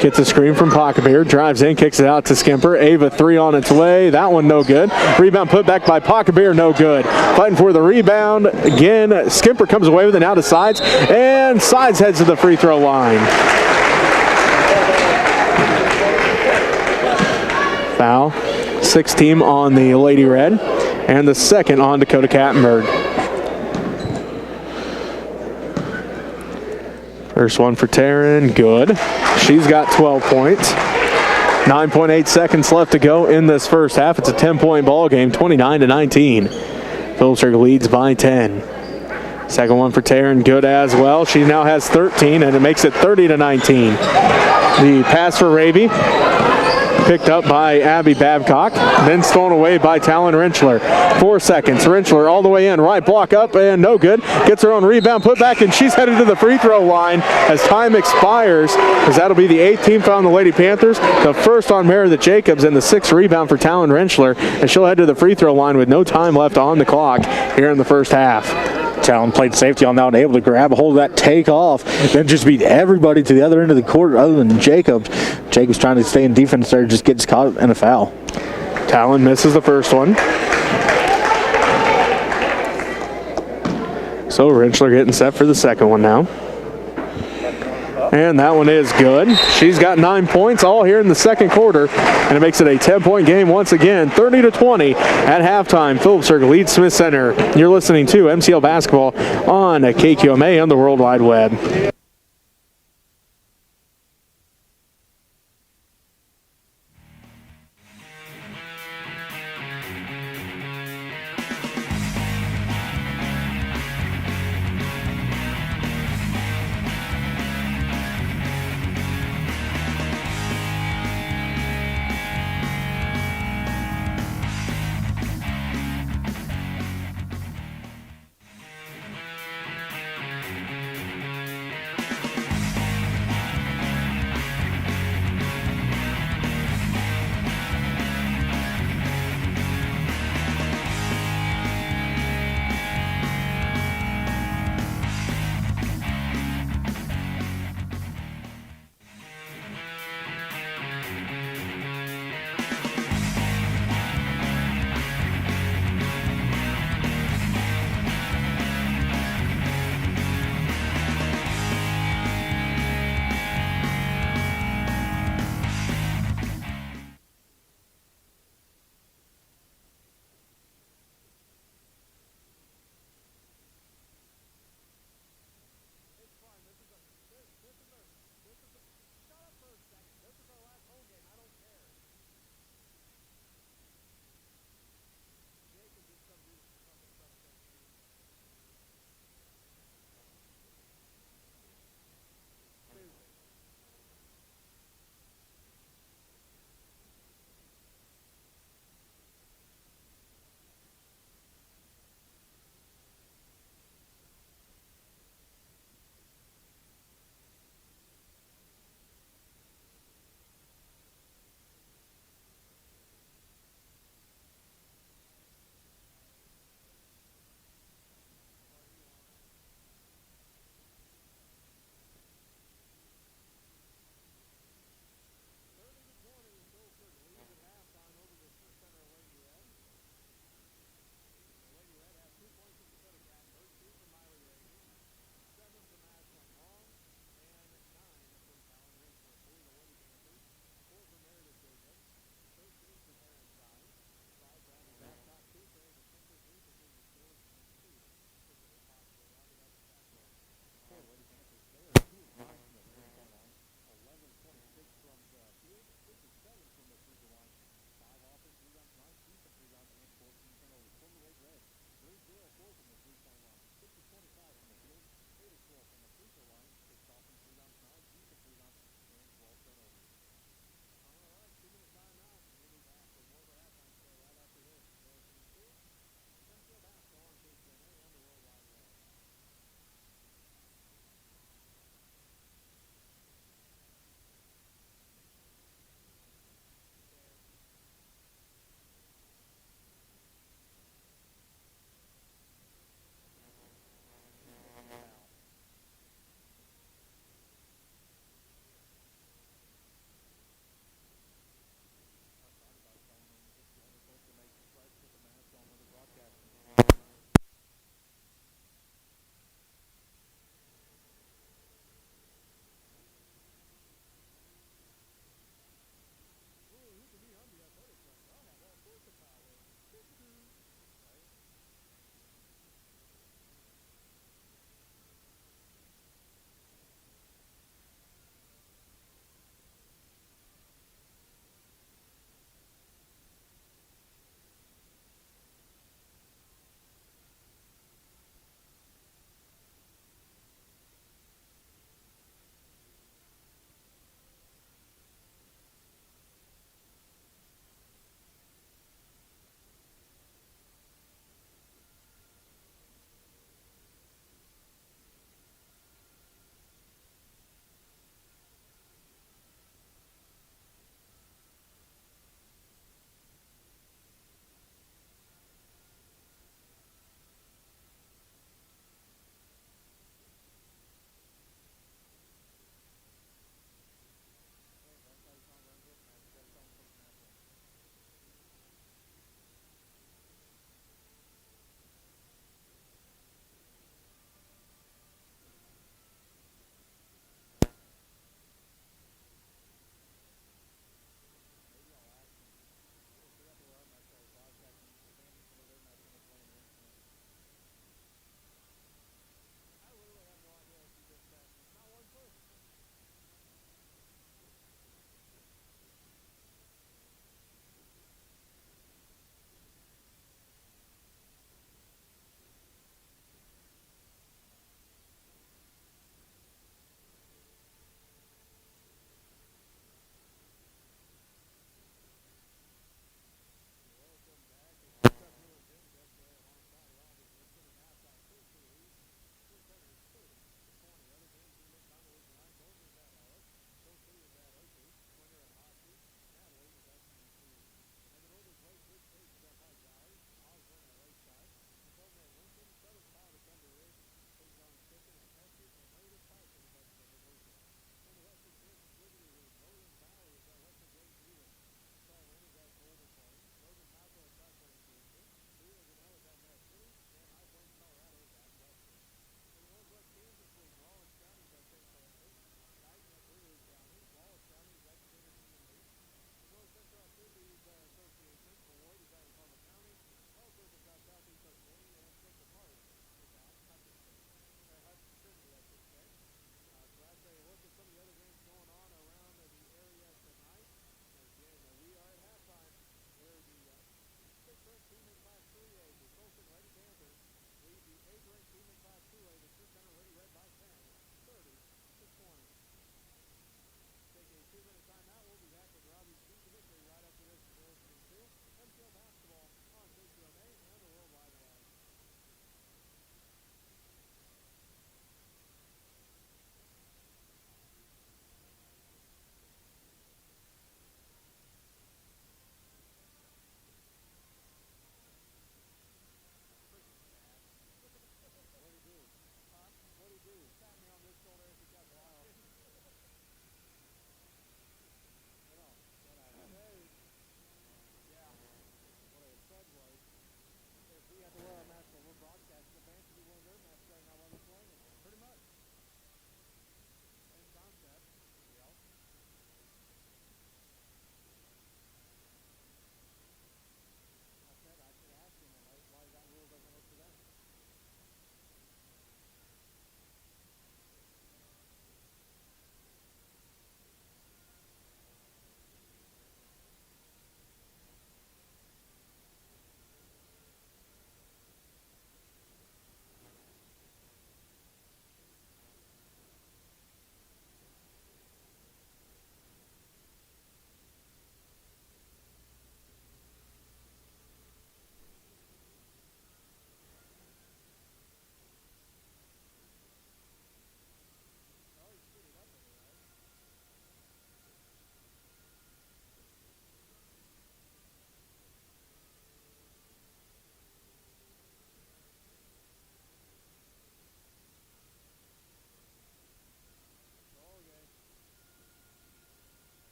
Gets a screen from Pockebeer, drives in, kicks it out to Skimper. Ava 3 on its way. That one no good. Rebound put back by Pockebeer, no good. Fighting for the rebound again. Skimper comes away with it now to Sides, and Sides heads to the free throw line. Foul. 6th team on the Lady Red, and the second on Dakota Kattenberg. First one for Taryn, good. She's got 12 points. 9.8 seconds left to go in this first half. It's a 10-point ball game, 29-19. Phillipsburg leads by 10. Second one for Taryn, good as well. She now has 13, and it makes it 30-19. The pass for Raby, picked up by Abby Babcock, then stolen away by Talon Rentschler. 4 seconds. Rentschler all the way in, right block up, and no good. Gets her own rebound, put back, and she's headed to the free throw line as time expires, as that'll be the 8th team foul on the Lady Panthers, the first on Meredith Jacobs, and the 6th rebound for Talon Rentschler, and she'll head to the free throw line with no time left on the clock here in the first half. Talon played safety on that one, able to grab a hold of that, take off, then just beat everybody to the other end of the court other than Jacobs. Jacobs trying to stay in defense there, just gets caught in a foul. Talon misses the first one. So Rentschler getting set for the second one now. And that one is good. She's got 9 points all here in the second quarter, and it makes it a 10-point game once again, 30-20 at halftime. Phillipsburg leads Smith Center. You're listening to MCL Basketball on KQMA on the World Wide Web.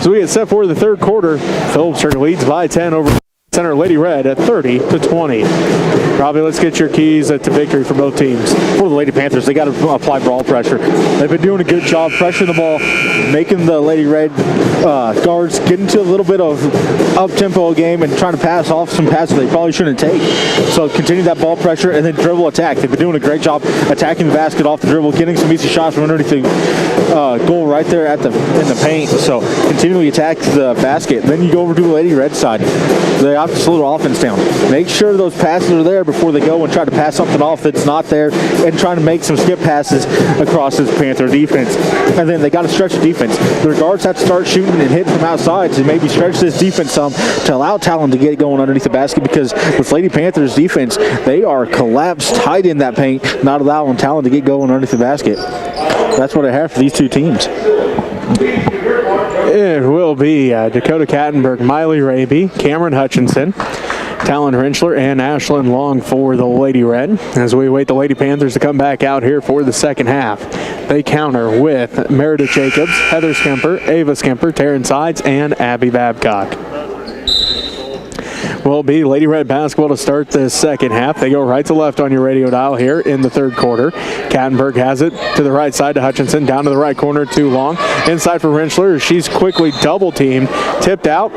So we get set for the third quarter. Phillipsburg leads by 10 over Center Lady Red at 30-20. Robbie, let's get your keys to victory for both teams. For the Lady Panthers, they got to apply ball pressure. They've been doing a good job pressuring the ball, making the Lady Red guards get into a little bit of up-tempo game and trying to pass off some passes they probably shouldn't take. So continue that ball pressure and then dribble attack. They've been doing a great job attacking the basket off the dribble, getting some easy shots from underneath the goal right there in the paint. So continually attack the basket. Then you go over to the Lady Red side. They have to slow their offense down. Make sure those passes are there before they go and try to pass something off that's not there and trying to make some skip passes across this Panther defense. And then they got to stretch the defense. Their guards have to start shooting and hitting from outside to maybe stretch this defense some to allow Talon to get going underneath the basket, because with Lady Panthers defense, they are collapsed tight in that paint, not allowing Talon to get going underneath the basket. That's what I have for these two teams. It will be Dakota Kattenberg, Miley Raby, Cameron Hutchinson, Talon Rentschler, and Ashlyn Long for the Lady Red as we wait the Lady Panthers to come back out here for the second half. They counter with Meredith Jacobs, Heather Skimper, Ava Skimper, Taryn Sides, and Abby Babcock. Will be Lady Red basketball to start the second half. They go right to left on your radio dial here in the third quarter. Kattenberg has it to the right side to Hutchinson, down to the right corner to Long. Inside for Rentschler. She's quickly double teamed, tipped out.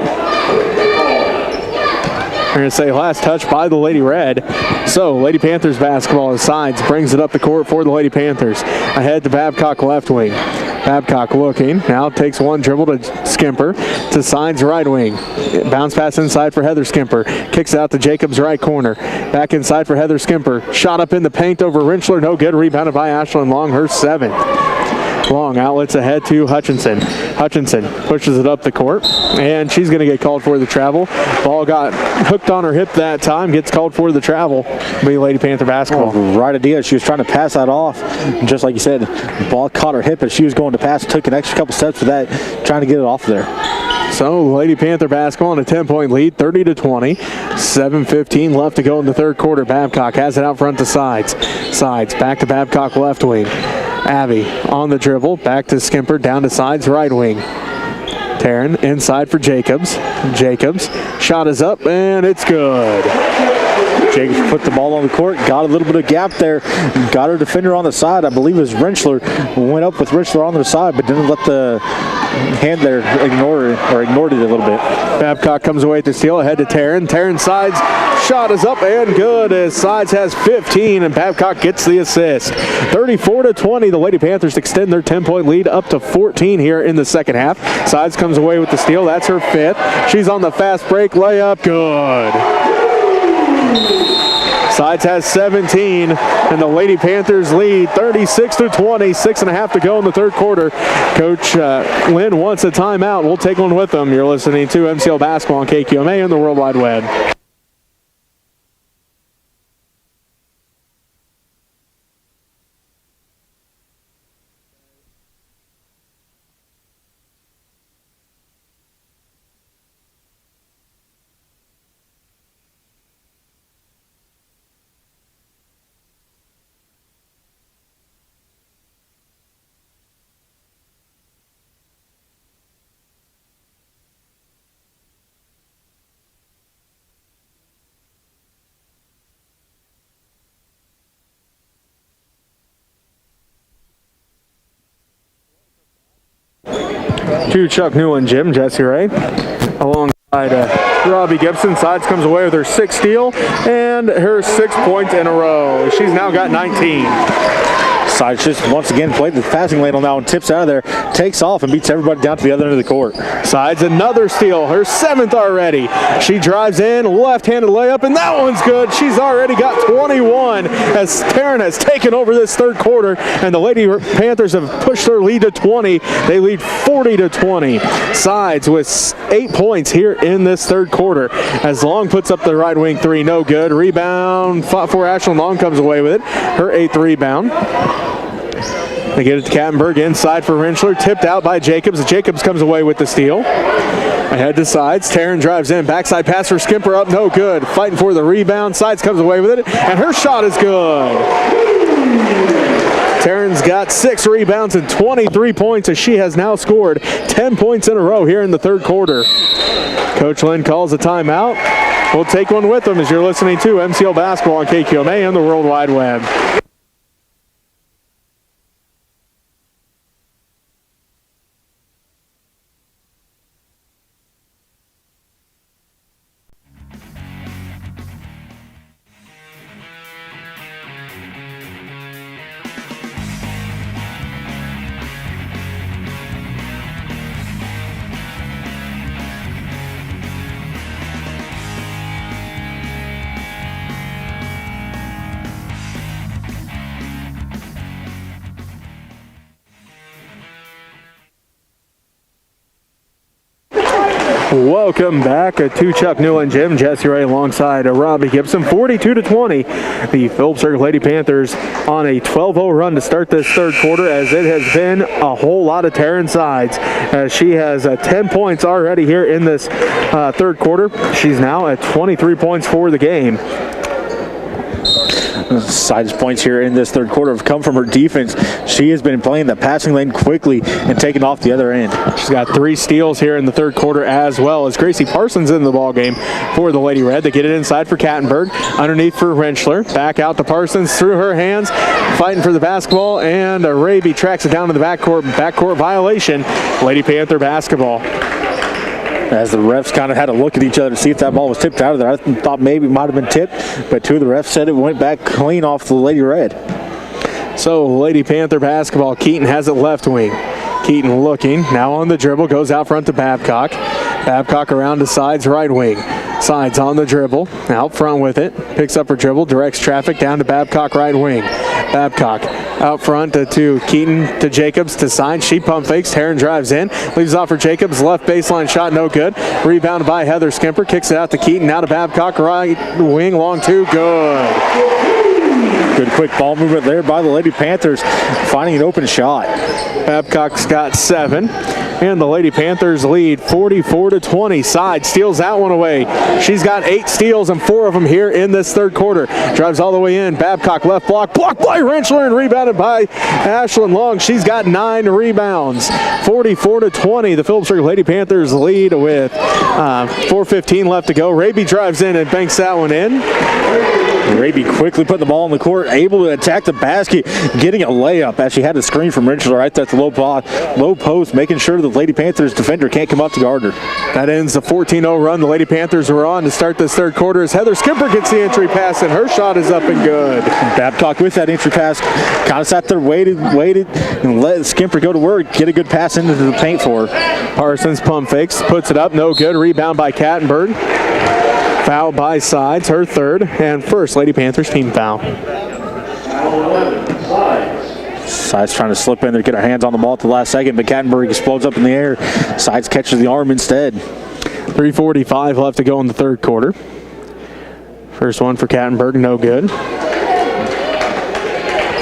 We're going to say last touch by the Lady Red. So Lady Panthers basketball as Sides brings it up the court for the Lady Panthers. Ahead to Babcock left wing. Babcock looking, now takes one dribble to Skimper, to Sides right wing. Bounce pass inside for Heather Skimper. Kicks out to Jacobs right corner. Back inside for Heather Skimper. Shot up in the paint over Rentschler, no good. Rebounded by Ashlyn Long, her seventh. Long outlets ahead to Hutchinson. Hutchinson pushes it up the court, and she's going to get called for the travel. Ball got hooked on her hip that time, gets called for the travel. Be Lady Panther basketball. Right idea. She was trying to pass that off. And just like you said, the ball caught her hip as she was going to pass. Took an extra couple steps for that, trying to get it off there. So Lady Panther basketball in a 10-point lead, 30-20. 7:15 left to go in the third quarter. Babcock has it out front to Sides. Sides back to Babcock left wing. Abby on the dribble, back to Skimper, down to Sides right wing. Taryn inside for Jacobs. Jacobs, shot is up, and it's good. Jacobs put the ball on the court, got a little bit of gap there, got her defender on the side. I believe it was Rentschler. Went up with Rentschler on their side, but didn't let the hand there ignored it a little bit. Babcock comes away with the steal, ahead to Taryn. Taryn Sides, shot is up and good as Sides has 15 and Babcock gets the assist. 34-20, the Lady Panthers extend their 10-point lead up to 14 here in the second half. Sides comes away with the steal, that's her fifth. She's on the fast break, layup, good. Sides has 17, and the Lady Panthers lead 36-20, 6.5 to go in the third quarter. Coach Lynn wants a timeout. We'll take one with them. You're listening to MCL Basketball on KQMA and the World Wide Web. To Chuck Newland, Jim, Jesse Ray, alongside Robbie Gibson. Sides comes away with her sixth steal and her 6 points in a row. She's now got 19. Sides just once again played the passing lane on that one, tips out of there, takes off and beats everybody down to the other end of the court. Sides another steal, her seventh already. She drives in, left-handed layup, and that one's good. She's already got 21 as Taryn has taken over this third quarter, and the Lady Panthers have pushed their lead to 20. They lead 40-20. Sides with 8 points here in this third quarter as Long puts up the right wing three, no good. Rebound, fought for Ashlyn Long, comes away with it. Her 8th rebound. They get it to Kattenberg, inside for Rentschler, tipped out by Jacobs. Jacobs comes away with the steal. Ahead to Sides, Taryn drives in, backside pass for Skimper up, no good. Fighting for the rebound, Sides comes away with it, and her shot is good. Taryn's got 6 rebounds and 23 points as she has now scored 10 10 points in a row here in the third quarter. Coach Lynn calls a timeout. We'll take one with them as you're listening to MCL Basketball on KQMA and the World Wide Web. Welcome back to Chuck Newland Gym. Jesse Ray alongside Robbie Gibson. 42-20. The Phillipsburg Lady Panthers on a 12-0 run to start this third quarter, as it has been a whole lot of tearing sides. She has 10 points already here in this third quarter. She's now at 23 points for the game. Sides points here in this third quarter have come from her defense. She has been playing the passing lane quickly and taking off the other end. She's got 3 steals here in the third quarter, as well as Gracie Parsons in the ball game for the Lady Red. They get it inside for Kattenberg, underneath for Rentschler, back out to Parsons through her hands, fighting for the basketball, and Raby tracks it down to the backcourt violation. Lady Panther basketball. As the refs kind of had to look at each other to see if that ball was tipped out of there. I thought maybe it might have been tipped, but 2 of the refs said it went back clean off the Lady Red. So Lady Panther basketball, Keaton has it left wing. Keaton looking, now on the dribble, goes out front to Babcock. Babcock around to sides, right wing. Sides on the dribble, out front with it. Picks up her dribble, directs traffic down to Babcock, right wing. Babcock out front to Keaton, to Jacobs, to sides. She pump fakes. Heron drives in, leaves off for Jacobs. Left baseline shot, no good. Rebounded by Heather Skimper. Kicks it out to Keaton, now to Babcock, right wing, long 2, good. Good quick ball movement there by the Lady Panthers, finding an open shot. Babcock's got 7, and the Lady Panthers lead 44-20. Side steals that one away. She's got 8 steals and 4 of them here in this third quarter. Drives all the way in. Babcock left blocked by Rentschler and rebounded by Ashlyn Long. She's got 9 rebounds. 44-20. The Phillipsburg Lady Panthers lead with 4:15 left to go. Raby drives in and banks that one in. Raby quickly putting the ball on the court, able to attack the basket, getting a layup as she had a screen from Rentschler right there at the low post, making sure the Lady Panthers defender can't come up to guard her. That ends the 14-0 run the Lady Panthers were on to start this third quarter, as Heather Skimper gets the entry pass, and her shot is up and good. Babcock with that entry pass, kind of sat there, waited, and let Skimper go to work, get a good pass into the paint for her. Parsons pump fakes, puts it up, no good. Rebound by Kattenberg. Foul by Sides, her third and first Lady Panthers team foul. Sides trying to slip in there, get her hands on the ball at the last second, but Kattenberg explodes up in the air. Sides catches the arm instead. 3:45 left to go in the third quarter. First one for Kattenberg, no good.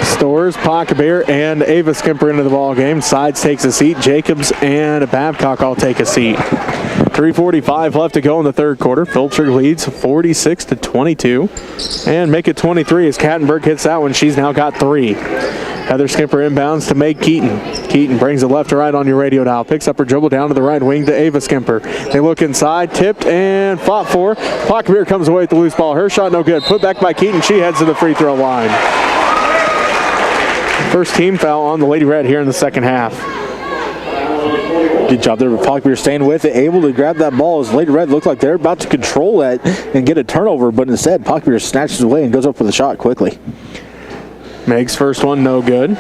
Stores, Pockabear, and Ava Skimper into the ball game. Sides takes a seat. Jacobs and Babcock all take a seat. 3:45 left to go in the third quarter. Phillipsburg leads 46-22. And make it 23 as Kattenberg hits that one. She's now got 3. Heather Skimper inbounds to Meg Keaton. Keaton brings it left to right on your radio dial. Picks up her dribble down to the right wing to Ava Skimper. They look inside, tipped and fought for. Pockabear comes away with the loose ball. Her shot no good. Put back by Keaton. She heads to the free throw line. First team foul on the Lady Red here in the second half. Good job there with Pockabear staying with it, able to grab that ball as Lady Red looked like they're about to control that and get a turnover, but instead Pockabear snatches away and goes up with a shot quickly. Meg's first one, no good.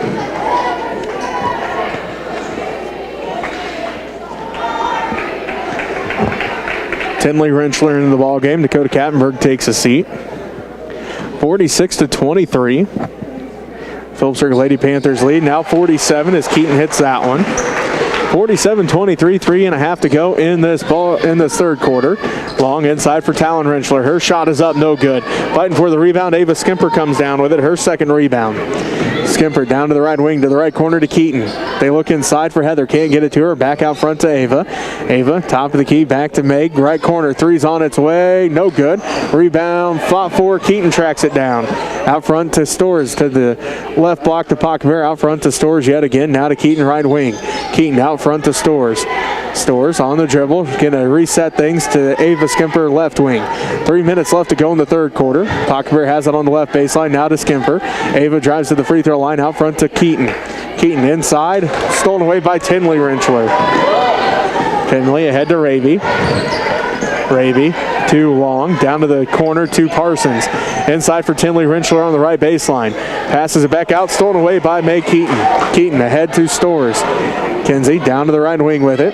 Tinley Rentschler into the ball game. Dakota Kattenberg takes a seat. 46-23. Phillipsburg Lady Panthers lead now 47 as Keaton hits that one. 47-23, 3.5 to go in this third quarter. Long inside for Talon Rentschler. Her shot is up, no good. Fighting for the rebound. Ava Skimper comes down with it. Her second rebound. Skimper down to the right wing, to the right corner to Keaton. They look inside for Heather. Can't get it to her. Back out front to Ava. Ava, top of the key, back to Meg. Right corner, three's on its way. No good. Rebound, fought for. Keaton tracks it down. Out front to Stores, to the left block to Pockmere. Out front to Stores yet again. Now to Keaton, right wing. Keaton out front to Stores. Stores on the dribble, going to reset things to Ava Skimper, left wing. 3 minutes left to go in the third quarter. Pockmere has it on the left baseline, now to Skimper. Ava drives to the free throw line, out front to Keaton. Keaton inside, stolen away by Tinley Rentschler. Tinley ahead to Raby. Raby, too long, down to the corner to Parsons. Inside for Tinley Rentschler on the right baseline. Passes it back out, stolen away by May Keaton. Keaton ahead to Stores. Kinsey down to the right wing with it.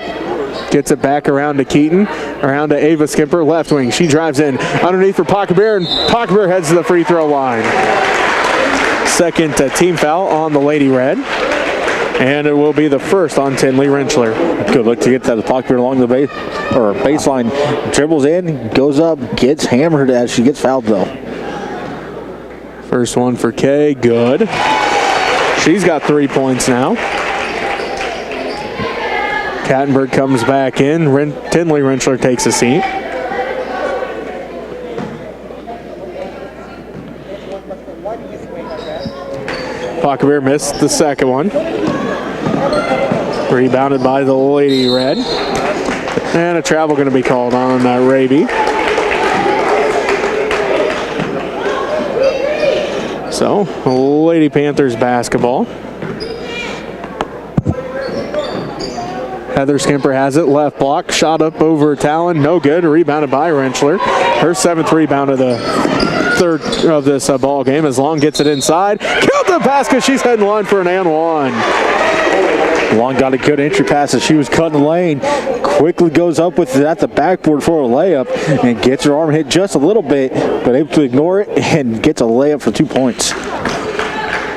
Gets it back around to Keaton, around to Ava Skimper, left wing. She drives in underneath for Pockmere, and Pockmere heads to the free throw line. Second team foul on the Lady Red, and it will be the first on Tinley Rentschler. Good look to get that Pockmere along the baseline. Dribbles in, goes up, gets hammered as she gets fouled though. First one for Kay, good. She's got 3 points now. Kattenberg comes back in. Tinley Rentschler takes a seat. Pockmere missed the second one. Rebounded by the Lady Red. And a travel going to be called on Raby. So, Lady Panthers basketball. Heather Skimper has it, left block, shot up over Talon, no good, rebounded by Rentschler. Her 7th rebound of the third of this ball game, as Long gets it inside. Killed the basket, she's heading line for an and one. Long got a good entry pass as she was cutting the lane. Quickly goes up with it at the backboard for a layup and gets her arm hit just a little bit, but able to ignore it and gets a layup for 2 points.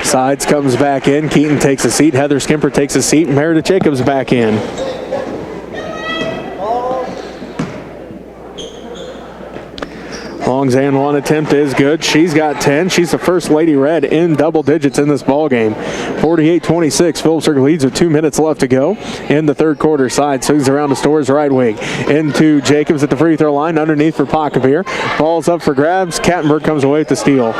Sides comes back in. Keaton takes a seat. Heather Skimper takes a seat. Meredith Jacobs back in. Long's and one attempt is good. She's got 10. She's the first Lady Red in double digits in this ball game. 48-26. Phillips Circle leads with 2 minutes left to go in the third quarter. Side swings around to Stores right wing. Into Jacobs at the free throw line. Underneath for Pockmere. Ball's up for grabs. Kattenberg comes away with the steal.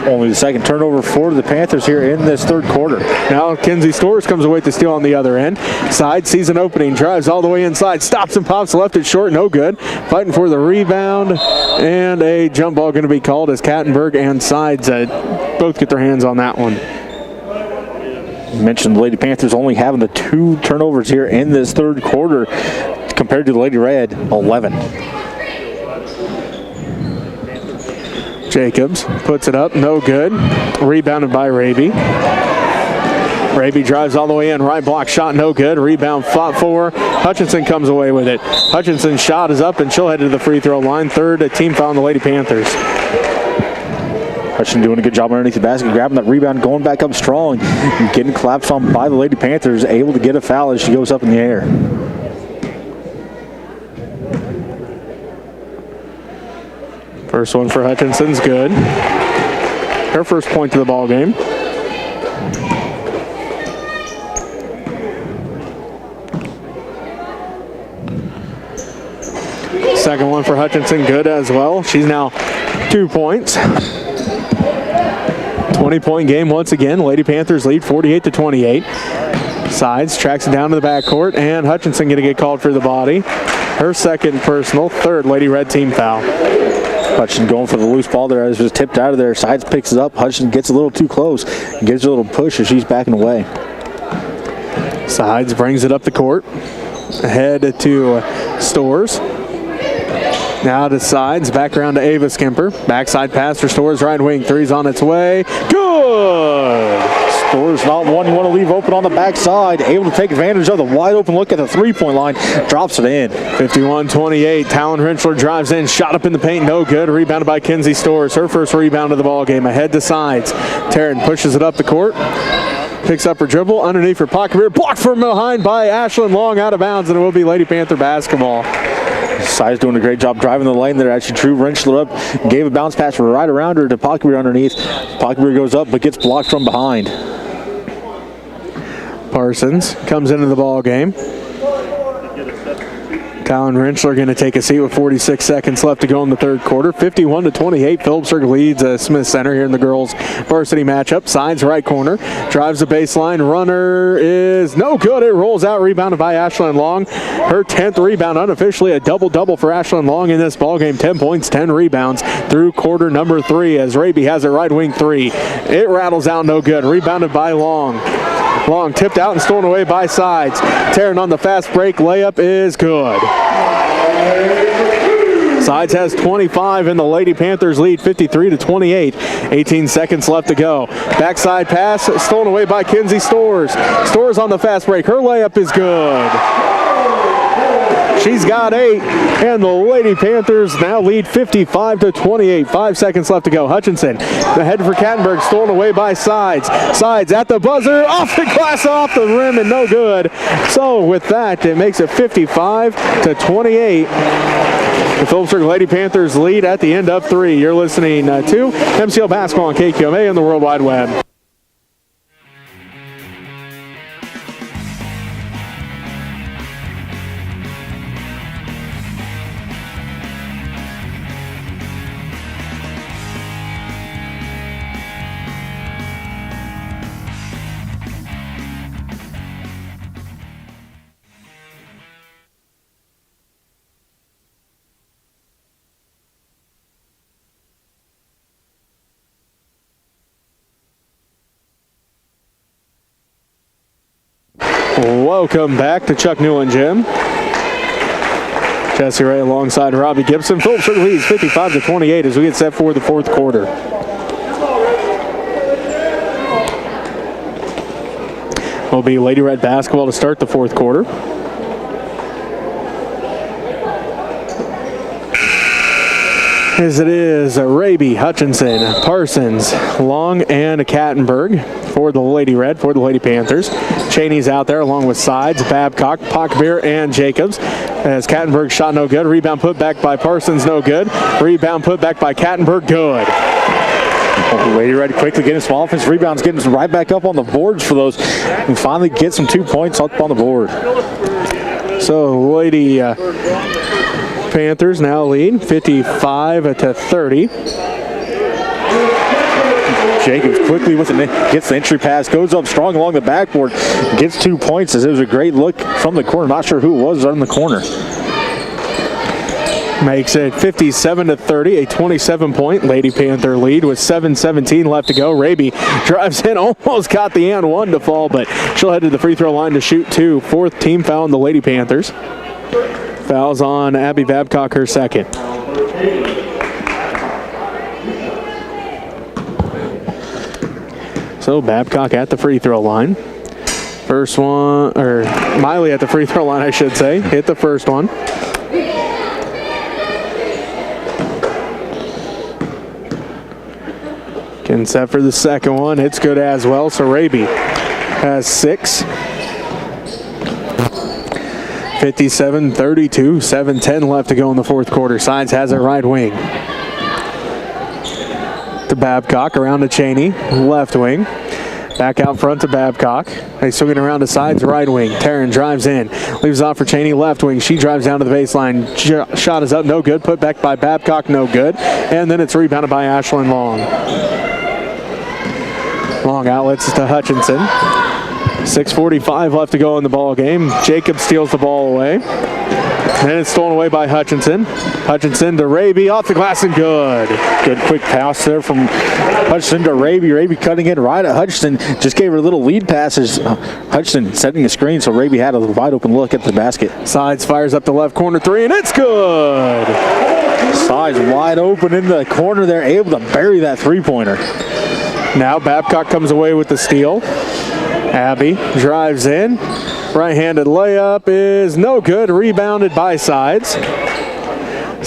Only the second turnover for the Panthers here in this third quarter. Now Kinsey Stores comes away with the steal on the other end. Side sees an opening, drives all the way inside, stops and pops, left it short, no good. Fighting for the rebound, and a jump ball going to be called as Kattenberg and Sides both get their hands on that one. You mentioned the Lady Panthers only having the 2 turnovers here in this third quarter compared to the Lady Red, 11. Jacobs puts it up, no good. Rebounded by Raby. Raby drives all the way in, right block shot, no good. Rebound fought for. Hutchinson comes away with it. Hutchinson's shot is up and she'll head to the free throw line. Third team foul on the Lady Panthers. Hutchinson doing a good job underneath the basket, grabbing that rebound, going back up strong, and getting collapsed on by the Lady Panthers, able to get a foul as she goes up in the air. First one for Hutchinson's good. Her first point to the ball game. Second one for Hutchinson, good as well. She's now 2 points. 20-point game once again. Lady Panthers lead 48-28. Sides tracks it down to the backcourt, and Hutchinson going to get called for the body. Her second personal, third Lady Red team foul. Hutchinson going for the loose ball there as it was tipped out of there. Sides picks it up. Hutchinson gets a little too close. Gives her a little push as she's backing away. Sides brings it up the court. Ahead to Stores. Now to Sides. Back around to Ava Skimper. Backside pass for Stores right wing. Three's on its way. Good! Stores not one you want to leave open on the backside. Able to take advantage of the wide open look at the three-point line. Drops it in. 51-28. Talon Rentschler drives in. Shot up in the paint. No good. Rebounded by Kinsey Stores. Her first rebound of the ball game. Ahead to Sides. Taryn pushes it up the court. Picks up her dribble. Underneath for Pockmere. Blocked from behind by Ashlyn Long, out of bounds, and it will be Lady Panther basketball. Side's doing a great job driving the lane there. Actually, Drew Rentschler up, gave a bounce pass right around her to Pocketbeer underneath. Pocketbeer goes up, but gets blocked from behind. Parsons comes into the ball game. Colin Rentschler going to take a seat with 46 seconds left to go in the third quarter. 51-28. Phillipsburg leads Smith Center here in the girls' varsity matchup. Sides right corner. Drives the baseline. Runner is no good. It rolls out. Rebounded by Ashlyn Long. Her 10th rebound. Unofficially a double-double for Ashlyn Long in this ballgame. 10 points, 10 rebounds through quarter number 3 as Raby has a right wing 3. It rattles out no good. Rebounded by Long. Long tipped out and stolen away by Sides. Taryn on the fast break. Layup is good. Sides has 25 and the Lady Panthers lead 53-28. 18 seconds left to go. Backside pass stolen away by Kinsey Stores. Stores on the fast break. Her layup is good. She's got 8, and the Lady Panthers now lead 55-28. 5 seconds left to go. Hutchinson, the head for Kattenberg, stolen away by Sides. Sides at the buzzer, off the glass, off the rim, and no good. So with that, it makes it 55-28. The Phillipsburg Lady Panthers lead at the end of 3. You're listening to MCL Basketball on KQMA and the World Wide Web. Welcome back to Chuck Newland Gym. Jesse Ray alongside Robbie Gibson. Phillipsburg leads 55-28 as we get set for the fourth quarter. Will be Lady Red basketball to start the fourth quarter. As it is Raby, Hutchinson, Parsons, Long, and Kattenberg for the Lady Red, for the Lady Panthers. Cheney's out there along with Sides, Babcock, Pockbeer, and Jacobs. As Kattenberg shot no good. Rebound put back by Parsons, no good. Rebound put back by Kattenberg, good. Lady Red quickly getting some offense rebounds, getting right back up on the boards for those, and finally get some 2 points up on the board. So Lady Panthers now lead 55-30. Jacobs quickly with it, gets the entry pass, goes up strong along the backboard, gets 2 points as it was a great look from the corner. Not sure who it was on the corner. Makes it 57-30, a 27-point Lady Panther lead with 7:17 left to go. Raby drives in, almost got the and one to fall, but she'll head to the free throw line to shoot 2. 4th team foul on the Lady Panthers. Fouls on Abby Babcock, her second. So Babcock at the free throw line. First one, or Miley at the free throw line, I should say. Hit the first one. Getting set for the second one. It's good as well. So Raby has 6. 57-32, 7:10 left to go in the fourth quarter. Sides has it right wing. To Babcock, around to Cheney, left wing. Back out front to Babcock. They swing it around to Sides, right wing. Taryn drives in, leaves off for Cheney, left wing. She drives down to the baseline. Shot is up, no good. Put back by Babcock, no good. And then it's rebounded by Ashlyn Long. Long outlets to Hutchinson. 6:45 left to go in the ball game. Jacob steals the ball away. Then it's stolen away by Hutchinson. Hutchinson to Raby, off the glass and good. Good quick pass there from Hutchinson to Raby. Raby cutting in right at Hutchinson. Just gave her a little lead passes. Hutchinson setting a screen, so Raby had a wide open look at the basket. Sides fires up the left corner 3, and it's good. Sides wide open in the corner there, able to bury that three-pointer. Now Babcock comes away with the steal. Abby drives in. Right-handed layup is no good. Rebounded by Sides.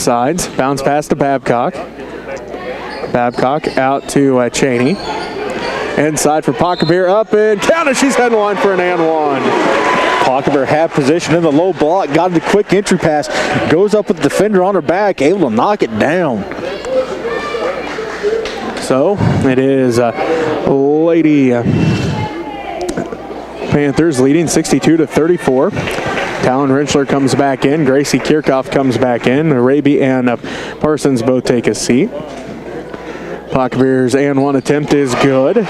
Sides bounce pass to Babcock. Babcock out to Cheney. Inside for Pocketbeer, up and counted. She's heading line for an and one. Pocketer had position in the low block, got the quick entry pass, goes up with the defender on her back, able to knock it down. So it is Lady Panthers leading 62-34. Talon Rentschler comes back in. Gracie Kirchhoff comes back in. Raby and Parsons both take a seat. Pocketer's and one attempt is good.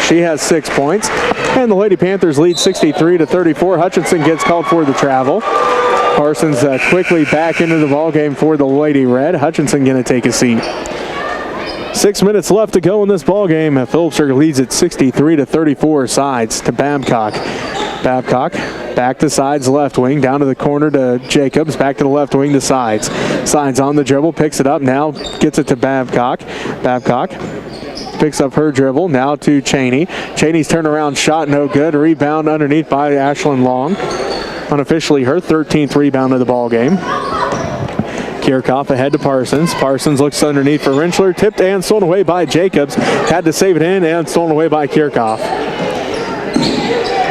She has 6 points. And the Lady Panthers lead 63-34. Hutchinson gets called for the travel. Parsons quickly back into the ball game for the Lady Red. Hutchinson going to take a seat. 6 minutes left to go in this ball game. Phillipsburg leads at 63-34. Sides to Babcock. Babcock back to Sides left wing, down to the corner to Jacobs, back to the left wing to Sides. Sides on the dribble, picks it up, now gets it to Babcock. Babcock picks up her dribble, now to Cheney. Cheney's turnaround shot, no good. Rebound underneath by Ashlyn Long. Unofficially her 13th rebound of the ball game. Kirchhoff ahead to Parsons. Parsons looks underneath for Rentschler, tipped and stolen away by Jacobs. Had to save it in and stolen away by Kirchhoff.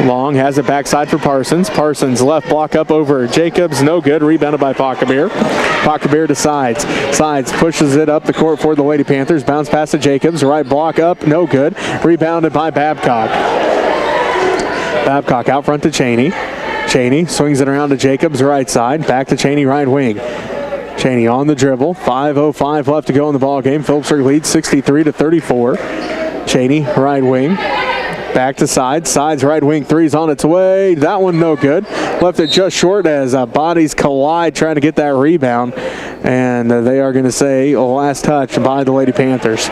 Long has it backside for Parsons. Parsons left block up over Jacobs. No good. Rebounded by Pocketer. Pocketer to Sides. Sides pushes it up the court for the Lady Panthers. Bounce pass to Jacobs. Right block up. No good. Rebounded by Babcock. Babcock out front to Cheney. Cheney swings it around to Jacobs right side. Back to Cheney right wing. Cheney on the dribble. 5:05 left to go in the ball game. Phillipsburg leads 63-34. Cheney right wing. Back to Sides. Sides right wing three's on its way. That one no good. Left it just short as bodies collide trying to get that rebound. And they are going to say last touch by the Lady Panthers.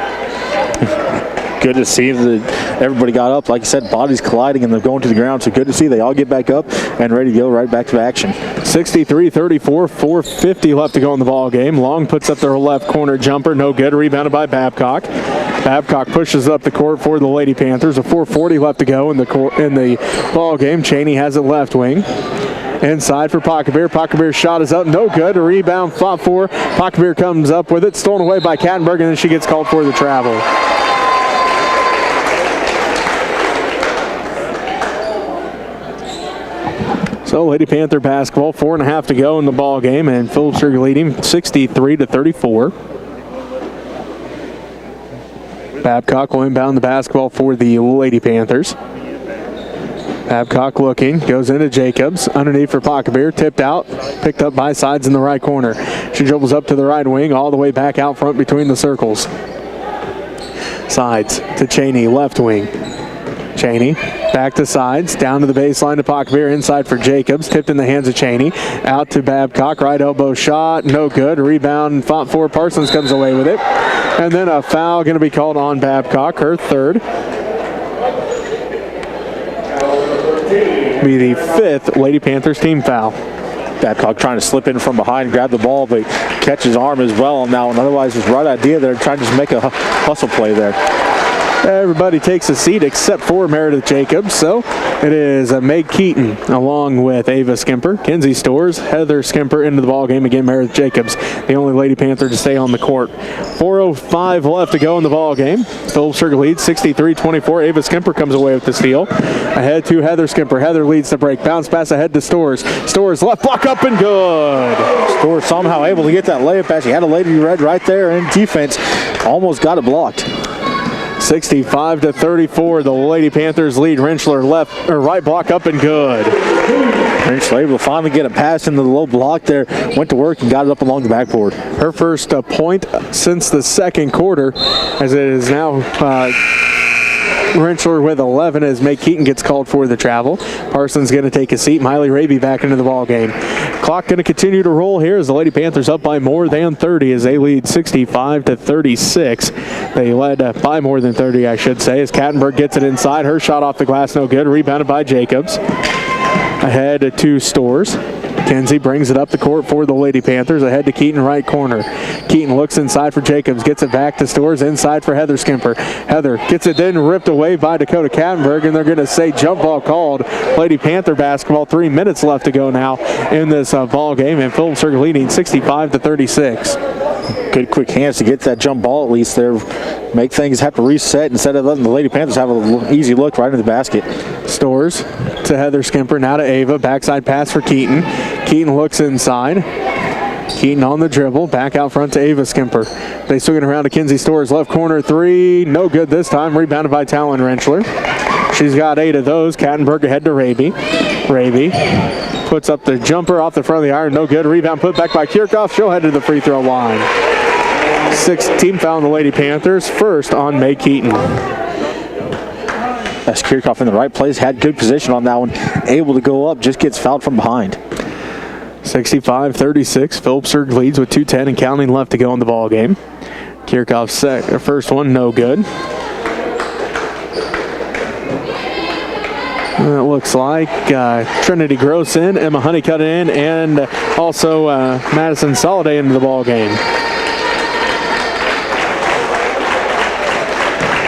Good to see that everybody got up. Like I said, bodies colliding and they're going to the ground. So good to see they all get back up and ready to go right back to action. 63-34, 4:50 left to go in the ball game. Long puts up their left corner jumper. No good. Rebounded by Babcock. Babcock pushes up the court for the Lady Panthers. A 4:40 left to go in the ball game. Cheney has it left wing. Inside for Pocketer. Pocketer's shot is up. No good. A rebound fought for. Pocketer comes up with it. Stolen away by Kattenberg, and then she gets called for the travel. So Lady Panther basketball, 4.5 to go in the ball game, and Phillipsburg leading 63-34. Babcock will inbound the basketball for the Lady Panthers. Babcock looking, goes into Jacobs, underneath for Pocketer, tipped out, picked up by Sides in the right corner. She dribbles up to the right wing, all the way back out front between the circles. Sides to Cheney, left wing. Cheney back to Sides, down to the baseline to Pocketer, inside for Jacobs, tipped in the hands of Cheney, out to Babcock, right elbow shot, no good. Rebound fought for. Parsons comes away with it. And then a foul going to be called on Babcock, her third. Be the fifth Lady Panthers team foul. Babcock trying to slip in from behind, grab the ball, but catch his arm as well now. And otherwise, it's the right idea there, trying to just make a hustle play there. Everybody takes a seat except for Meredith Jacobs. So it is Meg Keaton along with Ava Skimper, Kenzie Stores, Heather Skimper into the ball game. Again, Meredith Jacobs, the only Lady Panther to stay on the court. 4:05 left to go in the ball game. Phillipsburg leads 63-24. Ava Skimper comes away with the steal. Ahead to Heather Skimper. Heather leads the break. Bounce pass ahead to Stores. Stores left block up and good. Stores somehow able to get that layup pass. He had a Lady Red right there in defense. Almost got it blocked. 65-34, the Lady Panthers lead. Rentschler left or right block up and good. Rentschler able to finally get a pass into the low block there. Went to work and got it up along the backboard. Her first point since the second quarter, as it is now Rentschler with 11 as Meg Keaton gets called for the travel. Parsons going to take a seat. Miley Raby back into the ball game. Clock going to continue to roll here as the Lady Panthers up by more than 30 as they lead 65-36. They led by more than 30, I should say, as Kattenberg gets it inside. Her shot off the glass, no good. Rebounded by Jacobs. Ahead to Stores. Kenzie brings it up the court for the Lady Panthers. Ahead to Keaton, right corner. Keaton looks inside for Jacobs. Gets it back to Stores. Inside for Heather Skimper. Heather gets it then ripped away by Dakota Kattenberg, and they're going to say jump ball called. Lady Panther basketball. 3 minutes left to go now in this ball game, and Phillipsburg leading 65-36. Good quick hands to get that jump ball at least there. Make things have to reset instead of letting the Lady Panthers have an easy look right in the basket. Stores to Heather Skimper, now to Ava. Backside pass for Keaton. Keaton looks inside. Keaton on the dribble, back out front to Ava Skimper. They swing it around to Kinsey Stores, left corner three, no good this time. Rebounded by Talon Rentschler. She's got 8 of those. Kattenberg ahead to Raby. Raby puts up the jumper off the front of the iron, no good. Rebound put back by Kirchhoff. She'll head to the free throw line. 6th team foul on the Lady Panthers, first on May Keaton. That's Kirchhoff in the right place, had good position on that one, able to go up, just gets fouled from behind. 65-36, Phillipsburg leads with 2:10 and counting left to go in the ball game. Kirchhoff's first one, no good. It looks like Trinity Gross in, Emma Honeycutt in, and also Madison Soliday into the ball game.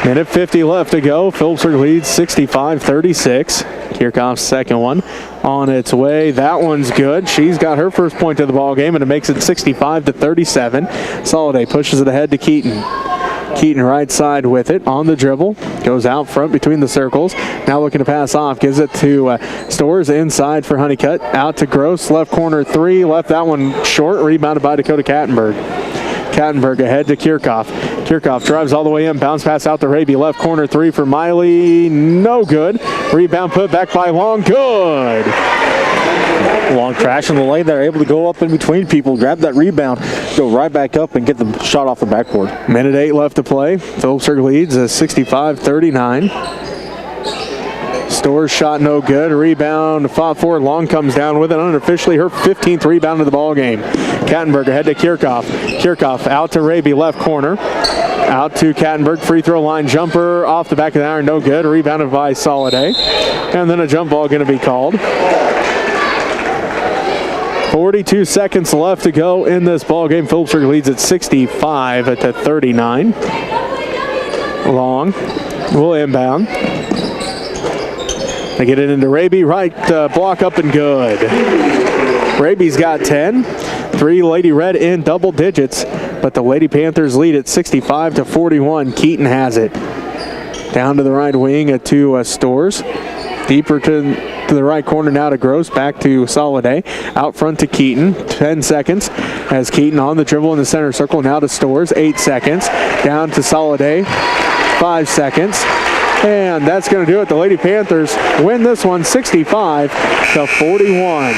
Minute 50 left to go. Phillipsburg leads 65-36. Kirchhoff's second one on its way. That one's good. She's got her first point of the ball game, and it makes it 65-37. Soliday pushes it ahead to Keaton. Keaton right side with it on the dribble. Goes out front between the circles. Now looking to pass off. Gives it to Stores inside for Honeycutt. Out to Gross. Left corner three. Left that one short. Rebounded by Dakota Kattenberg. Kattenberg ahead to Kirchhoff. Kirchhoff drives all the way in. Bounce pass out to Raby. Left corner three for Miley. No good. Rebound put back by Long. Good. Long crash in the lane there. Able to go up in between people. Grab that rebound. Go right back up and get the shot off the backboard. Minute 8 left to play. Phillipsburg leads 65-39. Stores shot no good. Rebound fought for. Long comes down with it unofficially. Her 15th rebound of the ball game. Kattenberg ahead to Kirchhoff. Kirchhoff out to Raby, left corner. Out to Kattenberg. Free throw line jumper off the back of the iron. No good. Rebounded by Soliday. And then a jump ball going to be called. 42 seconds left to go in this ball game. Phillipsburg leads at 65-39. Long will inbound. They get it into Raby, right block up and good. Raby's got 10. 3 Lady Red in double digits, but the Lady Panthers lead at 65-41. Keaton has it. Down to the right wing to Stores. Deeper to the right corner now to Gross. Back to Soliday. Out front to Keaton. 10 seconds as Keaton on the dribble in the center circle. Now to Stores. 8 seconds. Down to Soliday. 5 seconds. And that's going to do it. The Lady Panthers win this one 65-41.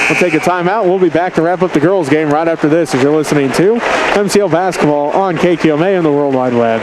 We'll take a timeout. We'll be back to wrap up the girls' game right after this as you're listening to MCL Basketball on KQMA and the World Wide Web.